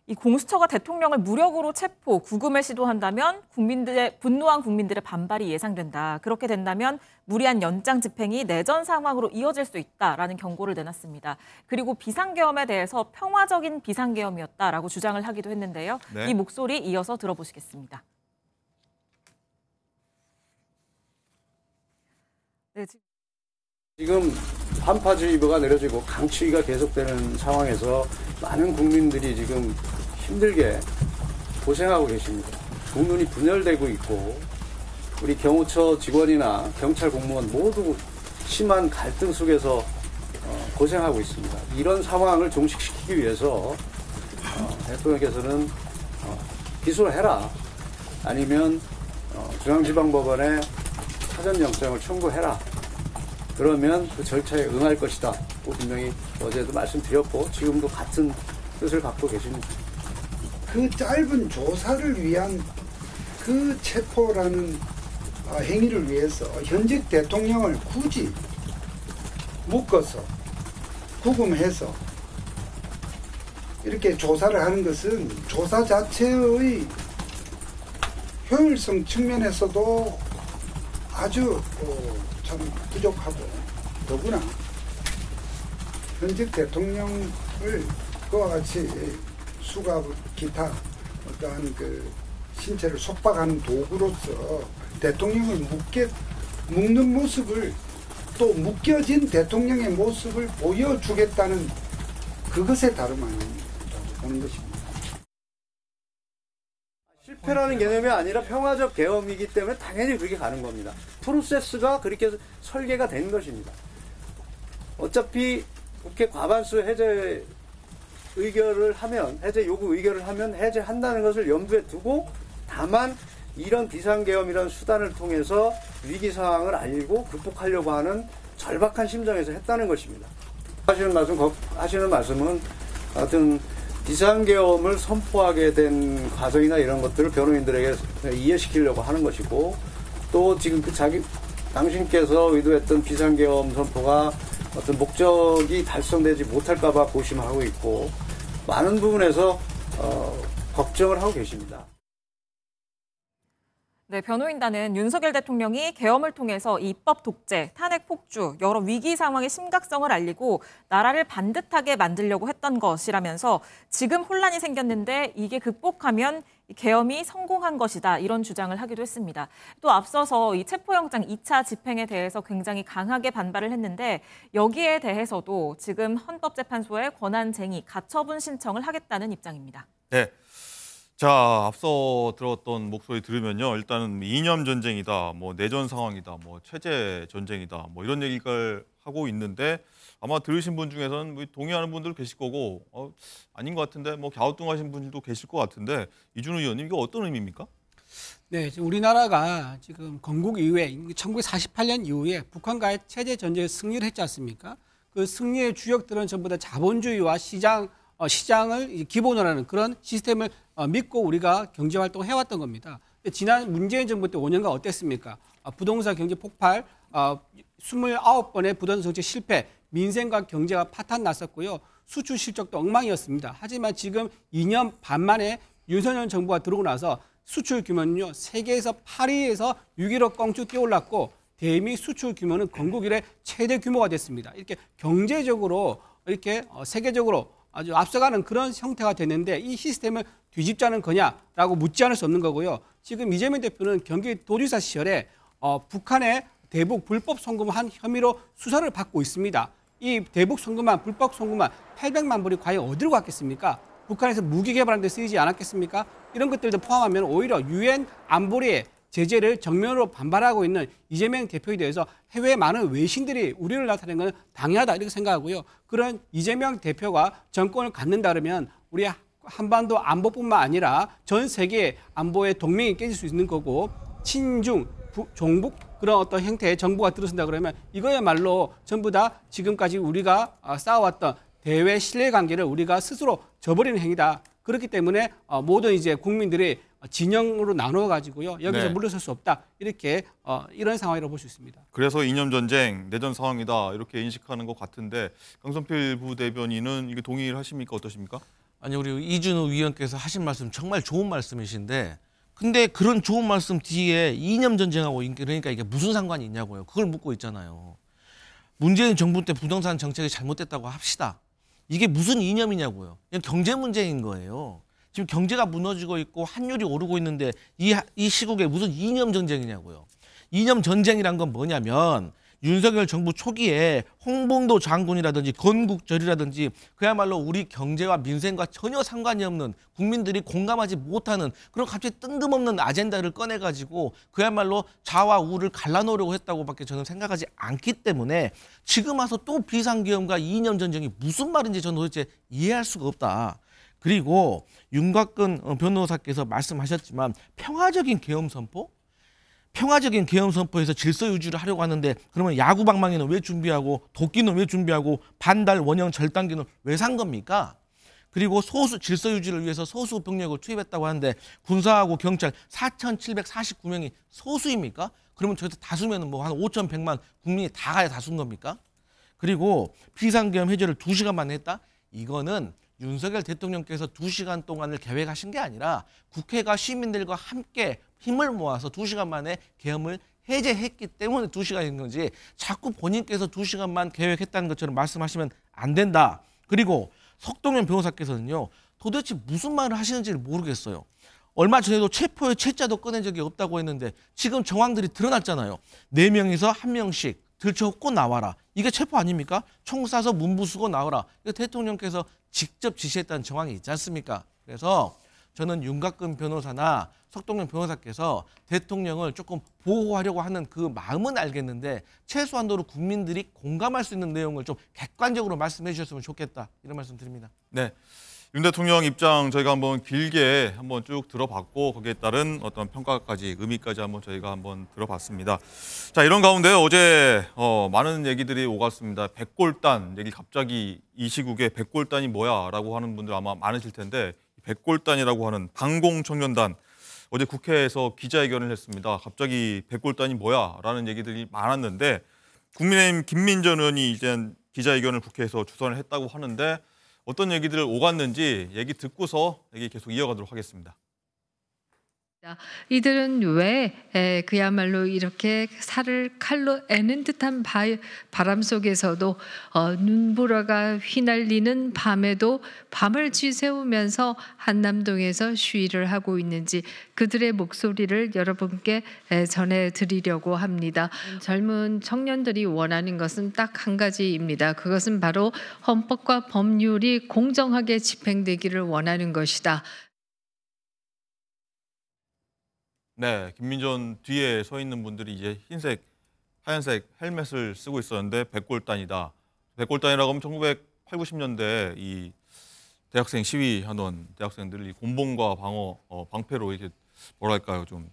이 공수처가 대통령을 무력으로 체포, 구금을 시도한다면 분노한 국민들의 반발이 예상된다. 그렇게 된다면 무리한 연장 집행이 내전 상황으로 이어질 수 있다라는 경고를 내놨습니다. 그리고 비상계엄에 대해서 평화적인 비상계엄이었다라고 주장을 하기도 했는데요. 네. 이 목소리 이어서 들어보시겠습니다. 네, 지금 한파주의보가 내려지고 강추위가 계속되는 상황에서 많은 국민들이 지금 힘들게 고생하고 계십니다. 국민이 분열되고 있고 우리 경호처 직원이나 경찰 공무원 모두 심한 갈등 속에서 고생하고 있습니다. 이런 상황을 종식시키기 위해서 대통령께서는 기소를 해라, 아니면 중앙지방법원에 사전영장을 청구해라, 그러면 그 절차에 응할 것이다. 분명히 어제도 말씀드렸고 지금도 같은 뜻을 갖고 계십니다. 그 짧은 조사를 위한 그 체포라는 행위를 위해서 현직 대통령을 굳이 묶어서 구금해서 이렇게 조사를 하는 것은 조사 자체의 효율성 측면에서도 아주 참 부족하고, 더구나 현직 대통령을 그와 같이 수갑 기타 어떠한 그 신체를 속박하는 도구로서 대통령을 묶는 모습을, 또 묶여진 대통령의 모습을 보여주겠다는 그것에 다름 아닙니다. 보는 것입니다. 실패라는 개념이 아니라 평화적 계엄이기 때문에 당연히 그렇게 가는 겁니다. 프로세스가 그렇게 설계가 된 것입니다. 어차피 국회 과반수 해제 의결을 하면, 해제 요구 의결을 하면 해제한다는 것을 염두에 두고, 다만 이런 비상계엄이라는 수단을 통해서 위기 상황을 알고 극복하려고 하는 절박한 심정에서 했다는 것입니다. 하시는 말씀은 하여튼 비상계엄을 선포하게 된 과정이나 이런 것들을 변호인들에게 이해시키려고 하는 것이고, 또 지금 당신께서 의도했던 비상계엄 선포가 어떤 목적이 달성되지 못할까봐 고심하고 있고, 많은 부분에서 걱정을 하고 계십니다. 네, 변호인단은 윤석열 대통령이 계엄을 통해서 입법 독재, 탄핵 폭주, 여러 위기 상황의 심각성을 알리고 나라를 반듯하게 만들려고 했던 것이라면서 지금 혼란이 생겼는데 이게 극복하면 계엄이 성공한 것이다, 이런 주장을 하기도 했습니다. 또 앞서서 이 체포영장 2차 집행에 대해서 굉장히 강하게 반발을 했는데 여기에 대해서도 지금 헌법재판소에 권한쟁의, 가처분 신청을 하겠다는 입장입니다. 네. 자, 앞서 들었던 목소리 들으면요, 일단은 이념 전쟁이다, 뭐 내전 상황이다, 뭐 체제 전쟁이다, 뭐 이런 얘기를 하고 있는데, 아마 들으신 분 중에서는 뭐 동의하는 분들 계실 거고, 아닌 것 같은데, 뭐 갸우뚱하신 분들도 계실 것 같은데, 이준우 의원님, 이거 어떤 의미입니까? 네, 지금 우리나라가 지금 건국 이후에 1948년 이후에 북한과의 체제 전쟁에 승리를 했지 않습니까? 그 승리의 주역들은 전부 다 자본주의와 시장을 기본으로 하는 그런 시스템을 믿고 우리가 경제활동을 해왔던 겁니다. 지난 문재인 정부 때 5년간 어땠습니까? 부동산 경제 폭발, 29번의 부동산 정책 실패, 민생과 경제가 파탄 났었고요. 수출 실적도 엉망이었습니다. 하지만 지금 2년 반 만에 윤석열 정부가 들어오고 나서 수출 규모는요, 세계에서 8위에서 6위로 껑쭉 뛰어올랐고, 대미 수출 규모는 건국 이래 최대 규모가 됐습니다. 이렇게 경제적으로 이렇게 세계적으로 아주 앞서가는 그런 형태가 됐는데 이 시스템을 뒤집자는 거냐라고 묻지 않을 수 없는 거고요. 지금 이재명 대표는 경기도지사 시절에 북한의 대북 불법 송금한 혐의로 수사를 받고 있습니다. 이 대북 송금한, 불법 송금한 800만 불이 과연 어디로 갔겠습니까? 북한에서 무기 개발하는 데 쓰이지 않았겠습니까? 이런 것들도 포함하면 오히려 유엔 안보리의 제재를 정면으로 반발하고 있는 이재명 대표에 대해서 해외 많은 외신들이 우려를 나타내는 건 당연하다, 이렇게 생각하고요. 그런 이재명 대표가 정권을 갖는다 그러면 우리 한반도 안보뿐만 아니라 전 세계 안보의 동맹이 깨질 수 있는 거고, 친중, 종북 그런 어떤 형태의 정부가 들어선다 그러면 이거야말로 전부 다 지금까지 우리가 쌓아왔던 대외 신뢰관계를 우리가 스스로 저버리는 행위다. 그렇기 때문에 모든 이제 국민들이 진영으로 나누어 가지고요, 여기서 네. 물러설 수 없다, 이렇게 이런 상황이라고 볼 수 있습니다. 그래서 이념 전쟁, 내전 상황이다, 이렇게 인식하는 것 같은데, 강성필 부대변인은 이게 동의를 하십니까? 어떠십니까? 아니 우리 이준우 위원께서 하신 말씀 정말 좋은 말씀이신데 근데 그런 좋은 말씀 뒤에 이념 전쟁하고 그러니까 이게 무슨 상관이 있냐고요. 그걸 묻고 있잖아요. 문재인 정부 때 부동산 정책이 잘못됐다고 합시다. 이게 무슨 이념이냐고요. 그냥 경제 문제인 거예요. 지금 경제가 무너지고 있고 환율이 오르고 있는데 이 시국에 무슨 이념 전쟁이냐고요. 이념 전쟁이란 건 뭐냐면 윤석열 정부 초기에 홍봉도 장군이라든지 건국절이라든지 그야말로 우리 경제와 민생과 전혀 상관이 없는 국민들이 공감하지 못하는 그런 갑자기 뜬금없는 아젠다를 꺼내가지고 그야말로 좌와 우를 갈라놓으려고 했다고밖에 저는 생각하지 않기 때문에 지금 와서 또 비상계엄과 이념 전쟁이 무슨 말인지 저는 도대체 이해할 수가 없다. 그리고 윤곽근 변호사께서 말씀하셨지만 평화적인 계엄 선포? 평화적인 계엄 선포에서 질서 유지를 하려고 하는데 그러면 야구 방망이는 왜 준비하고 도끼는 왜 준비하고 반달 원형 절단기는 왜 산 겁니까? 그리고 소수 질서 유지를 위해서 소수 병력을 투입했다고 하는데 군사하고 경찰 4,749명이 소수입니까? 그러면 저기서 다수면 뭐 한 5,100만 국민이 다 가야 다수인 겁니까? 그리고 비상계엄 해제를 2시간 만에 했다? 이거는 윤석열 대통령께서 2시간 동안을 계획하신 게 아니라 국회가 시민들과 함께 힘을 모아서 2시간 만에 계엄을 해제했기 때문에 2시간인 건지 자꾸 본인께서 2시간만 계획했다는 것처럼 말씀하시면 안 된다. 그리고 석동현 변호사께서는요. 도대체 무슨 말을 하시는지를 모르겠어요. 얼마 전에도 체포의 채자도 꺼낸 적이 없다고 했는데 지금 정황들이 드러났잖아요. 4명에서 1명씩 들쳐업고 나와라. 이게 체포 아닙니까? 총 쏴서 문부수고 나와라. 이거 대통령께서 직접 지시했다는 정황이 있지 않습니까? 그래서 저는 윤곽근 변호사나 석동현 변호사께서 대통령을 조금 보호하려고 하는 그 마음은 알겠는데 최소한도로 국민들이 공감할 수 있는 내용을 좀 객관적으로 말씀해 주셨으면 좋겠다. 이런 말씀 드립니다. 네. 윤 대통령 입장 저희가 한번 길게 한번 쭉 들어봤고 거기에 따른 어떤 평가까지 의미까지 한번 저희가 한번 들어봤습니다. 자, 이런 가운데 어제 많은 얘기들이 오갔습니다. 백골단 얘기 갑자기 이 시국에 백골단이 뭐야라고 하는 분들 아마 많으실 텐데 백골단이라고 하는 방공청년단 어제 국회에서 기자회견을 했습니다. 갑자기 백골단이 뭐야라는 얘기들이 많았는데 국민의힘 김민전 의원이 이제 기자회견을 국회에서 주선을 했다고 하는데 어떤 얘기들을 오갔는지 얘기 듣고서 얘기 계속 이어가도록 하겠습니다. 이들은 왜 그야말로 이렇게 살을 칼로 애는 듯한 바람 속에서도 눈보라가 휘날리는 밤에도 밤을 쥐세우면서 한남동에서 시위를 하고 있는지 그들의 목소리를 여러분께 전해드리려고 합니다. 젊은 청년들이 원하는 것은 딱 한 가지입니다. 그것은 바로 헌법과 법률이 공정하게 집행되기를 원하는 것이다. 네, 김민전 뒤에 서 있는 분들이 이제 흰색, 하얀색 헬멧을 쓰고 있었는데 백골단이다. 백골단이라고 하면 1980, 90년대 이 대학생 시위하던 대학생들이 곤봉과 방패로 이렇게 뭐랄까요, 좀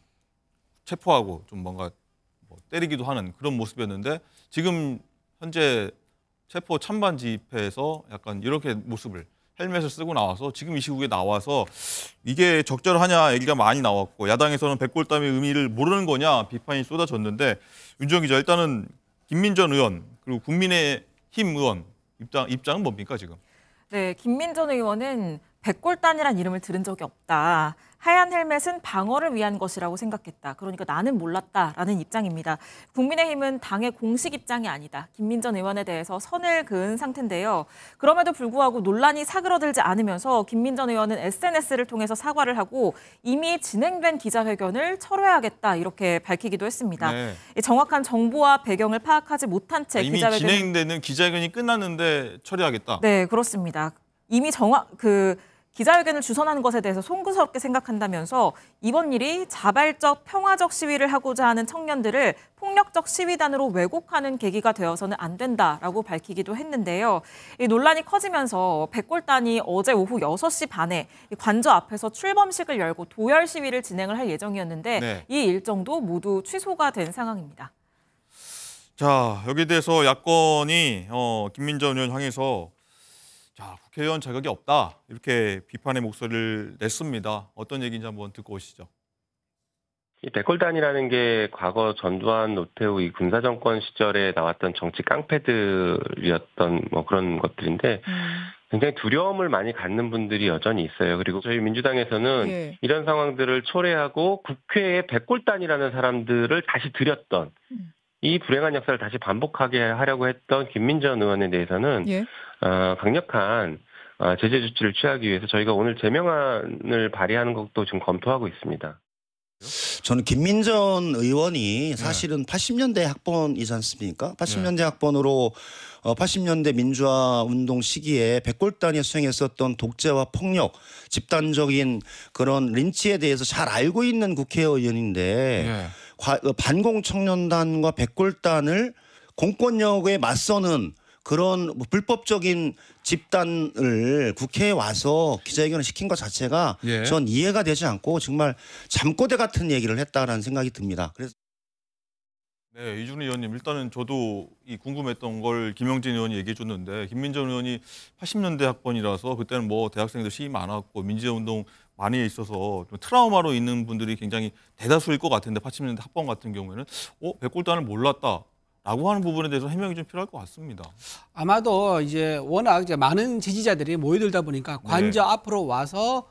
체포하고 좀 뭔가 뭐 때리기도 하는 그런 모습이었는데 지금 현재 체포 찬반 집회에서 약간 이렇게 모습을 헬멧을 쓰고 나와서 지금 이 시국에 나와서 이게 적절하냐 얘기가 많이 나왔고 야당에서는 백골단의 의미를 모르는 거냐 비판이 쏟아졌는데 윤정 기자 일단은 김민전 의원 그리고 국민의힘 의원 입장은 뭡니까 지금? 네, 김민전 의원은 백골단이란 이름을 들은 적이 없다. 하얀 헬멧은 방어를 위한 것이라고 생각했다. 그러니까 나는 몰랐다라는 입장입니다. 국민의힘은 당의 공식 입장이 아니다. 김민전 의원에 대해서 선을 그은 상태인데요. 그럼에도 불구하고 논란이 사그러들지 않으면서 김민전 의원은 SNS를 통해서 사과를 하고 이미 진행된 기자회견을 철회하겠다 이렇게 밝히기도 했습니다. 네. 정확한 정보와 배경을 파악하지 못한 채 이미 진행되는 기자회견이 끝났는데 처리하겠다. 네, 그렇습니다. 이미 기자회견을 주선하는 것에 대해서 송구스럽게 생각한다면서 이번 일이 자발적 평화적 시위를 하고자 하는 청년들을 폭력적 시위단으로 왜곡하는 계기가 되어서는 안 된다라고 밝히기도 했는데요. 이 논란이 커지면서 백골단이 어제 오후 6시 반에 관저 앞에서 출범식을 열고 도열 시위를 진행을 할 예정이었는데 네. 이 일정도 모두 취소가 된 상황입니다. 자, 여기에 대해서 야권이 김민전 의원 향해서 자, 국회의원 자격이 없다 이렇게 비판의 목소리를 냈습니다. 어떤 얘기인지 한번 듣고 오시죠. 이 백골단이라는 게 과거 전두환, 노태우 이 군사정권 시절에 나왔던 정치 깡패들이었던 뭐 그런 것들인데 굉장히 두려움을 많이 갖는 분들이 여전히 있어요. 그리고 저희 민주당에서는 예. 이런 상황들을 초래하고 국회에 백골단이라는 사람들을 다시 들였던 이 불행한 역사를 다시 반복하게 하려고 했던 김민전 의원에 대해서는 예. 강력한 제재 조치를 취하기 위해서 저희가 오늘 제명안을 발의하는 것도 지금 검토하고 있습니다. 저는 김민전 의원이 사실은 80년대 학번이지 않습니까? 80년대 학번으로 80년대 민주화 운동 시기에 백골단이 수행했었던 독재와 폭력, 집단적인 그런 린치에 대해서 잘 알고 있는 국회의원인데 반공청년단과 백골단을 공권력에 맞서는 그런 불법적인 집단을 국회에 와서 기자회견을 시킨 것 자체가 전 이해가 되지 않고 정말 잠꼬대 같은 얘기를 했다라는 생각이 듭니다. 그래서 네, 이준희 의원님, 일단은 저도 이 궁금했던 걸 김영진 의원이 얘기해 줬는데 김민전 의원이 80년대 학번이라서 그때는 뭐 대학생들 시위 많았고 민주화운동 많이 있어서 좀 트라우마로 있는 분들이 굉장히 대다수일 것 같은데 80년대 학번 같은 경우에는 백골단을 몰랐다. 라고 하는 부분에 대해서 해명이 좀 필요할 것 같습니다. 아마도 이제 워낙 이제 많은 지지자들이 모여들다 보니까 관저 앞으로 와서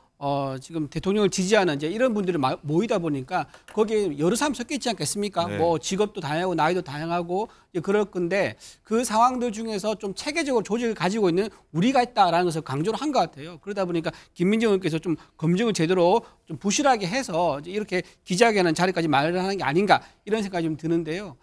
지금 대통령을 지지하는 이제 이런 분들이 모이다 보니까 거기에 여러 사람 섞여 있지 않겠습니까? 네. 뭐 직업도 다양하고 나이도 다양하고 이제 그럴 건데 그 상황들 중에서 좀 체계적으로 조직을 가지고 있는 우리가 있다라는 것을 강조를 한 것 같아요. 그러다 보니까 김민정 의원께서 좀 검증을 제대로 좀 부실하게 해서 이제 이렇게 기자회견하는 자리까지 마련하는 게 아닌가 이런 생각이 좀 드는데요.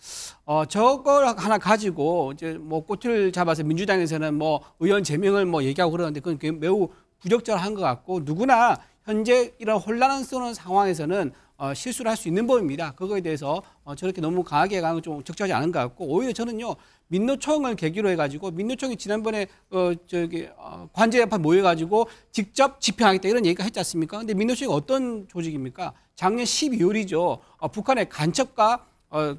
저걸 하나 가지고 이제 뭐 꼬투리를 잡아서 민주당에서는 뭐 의원 제명을 뭐 얘기하고 그러는데 그건 매우 부적절한 것 같고 누구나 현재 이런 혼란스러운 상황에서는 실수를 할 수 있는 법입니다. 그거에 대해서 저렇게 너무 강하게 가는 건 좀 적절하지 않은 것 같고 오히려 저는요 민노총을 계기로 해가지고 민노총이 지난번에 관제 앞에 모여가지고 직접 집행하겠다 이런 얘기가 했지 않습니까? 근데 민노총이 어떤 조직입니까? 작년 12월이죠. 북한의 간첩과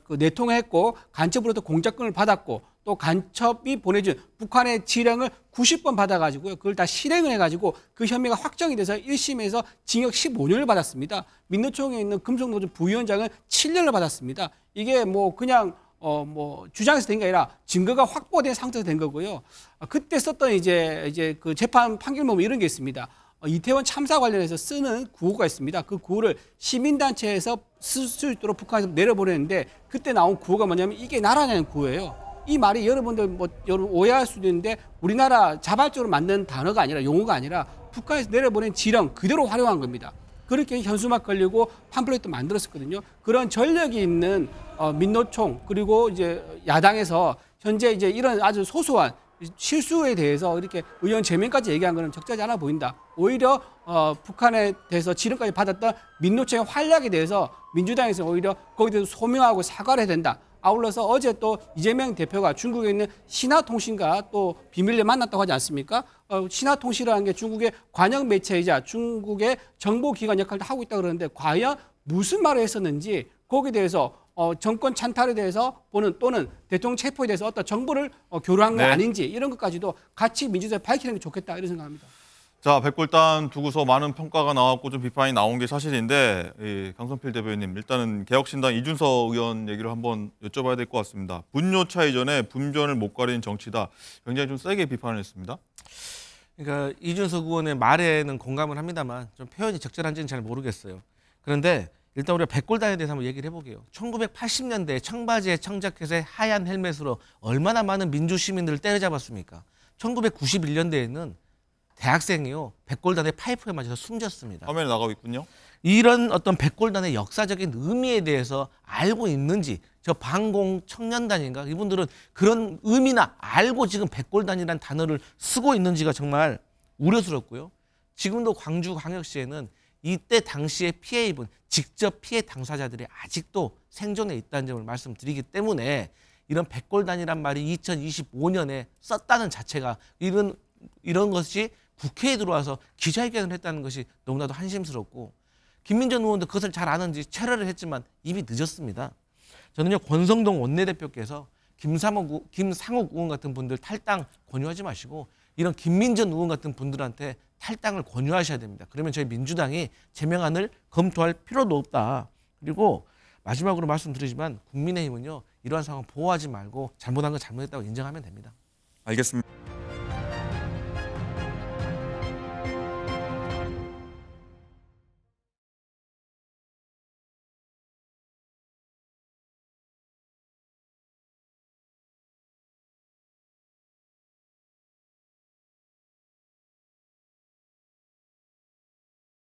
그 내통했고 간첩으로부터 공작권을 받았고 또 간첩이 보내준 북한의 지령을 90번 받아가지고요. 그걸 다 실행을 해가지고 그 혐의가 확정이 돼서 1심에서 징역 15년을 받았습니다. 민노총에 있는 금속노조 부위원장은 7년을 받았습니다. 이게 뭐 그냥 뭐 주장에서 된 게 아니라 증거가 확보된 상태에서 된 거고요. 그때 썼던 이제 그 재판 판결문 이런 게 있습니다. 이태원 참사 관련해서 쓰는 구호가 있습니다. 그 구호를 시민단체에서 쓸 수 있도록 북한에서 내려보냈는데 그때 나온 구호가 뭐냐면 이게 나라냐는 구호예요. 이 말이 여러분들 뭐 여러분 오해할 수도 있는데 우리나라 자발적으로 만든 단어가 아니라 용어가 아니라 북한에서 내려보낸 지령 그대로 활용한 겁니다. 그렇게 현수막 걸리고 팜플렛도 만들었었거든요. 그런 전력이 있는 민노총 그리고 이제 야당에서 현재 이제 이런 아주 소소한 실수에 대해서 이렇게 의원 제명까지 얘기한 것은 적절하지 않아 보인다. 오히려 북한에 대해서 지령까지 받았던 민노총의 활약에 대해서 민주당에서 오히려 거기에 대해서 소명하고 사과를 해야 된다. 아울러서 어제 또 이재명 대표가 중국에 있는 신화통신과 또 비밀리에 만났다고 하지 않습니까? 신화통신이라는 게 중국의 관영 매체이자 중국의 정보기관 역할을 하고 있다고 그러는데 과연 무슨 말을 했었는지 거기에 대해서 정권 찬탈에 대해서 또는 대통령 체포에 대해서 어떤 정보를 교류한 건 아닌지 이런 것까지도 같이 민주당에 밝히는 게 좋겠다 이런 생각합니다. 자, 백골단 두고서 많은 평가가 나왔고 좀 비판이 나온 게 사실인데 강성필 대변인 일단은 개혁신당 이준석 의원 얘기를 한번 여쭤봐야 될 것 같습니다. 분뇨차 이전에 분변을 못 가린 정치다. 굉장히 좀 세게 비판을 했습니다. 그러니까 이준석 의원의 말에는 공감을 합니다만 좀 표현이 적절한지는 잘 모르겠어요. 그런데 일단 우리가 백골단에 대해서 한번 얘기를 해보게요. 1980년대 청바지에 청자켓에 하얀 헬멧으로 얼마나 많은 민주시민들을 때려잡았습니까? 1991년대에는 대학생이요 백골단의 파이프에 맞아서 숨졌습니다. 화면에 나가고 있군요. 이런 어떤 백골단의 역사적인 의미에 대해서 알고 있는지 저 반공 청년단인가 이분들은 그런 의미나 알고 지금 백골단이라는 단어를 쓰고 있는지가 정말 우려스럽고요. 지금도 광주광역시에는 이때 당시에 피해 입은 직접 피해 당사자들이 아직도 생존해 있다는 점을 말씀드리기 때문에 이런 백골단이란 말이 2025년에 썼다는 자체가 이런 것이 국회에 들어와서 기자회견을 했다는 것이 너무나도 한심스럽고 김민전 의원도 그것을 잘 아는지 체려를 했지만 이미 늦었습니다. 저는요 권성동 원내대표께서 김상욱 의원 같은 분들 탈당 권유하지 마시고 이런 김민전 의원 같은 분들한테 탈당을 권유하셔야 됩니다. 그러면 저희 민주당이 제명안을 검토할 필요도 없다. 그리고 마지막으로 말씀드리지만 국민의힘은요 이러한 상황 보호하지 말고 잘못한 건 잘못했다고 인정하면 됩니다. 알겠습니다.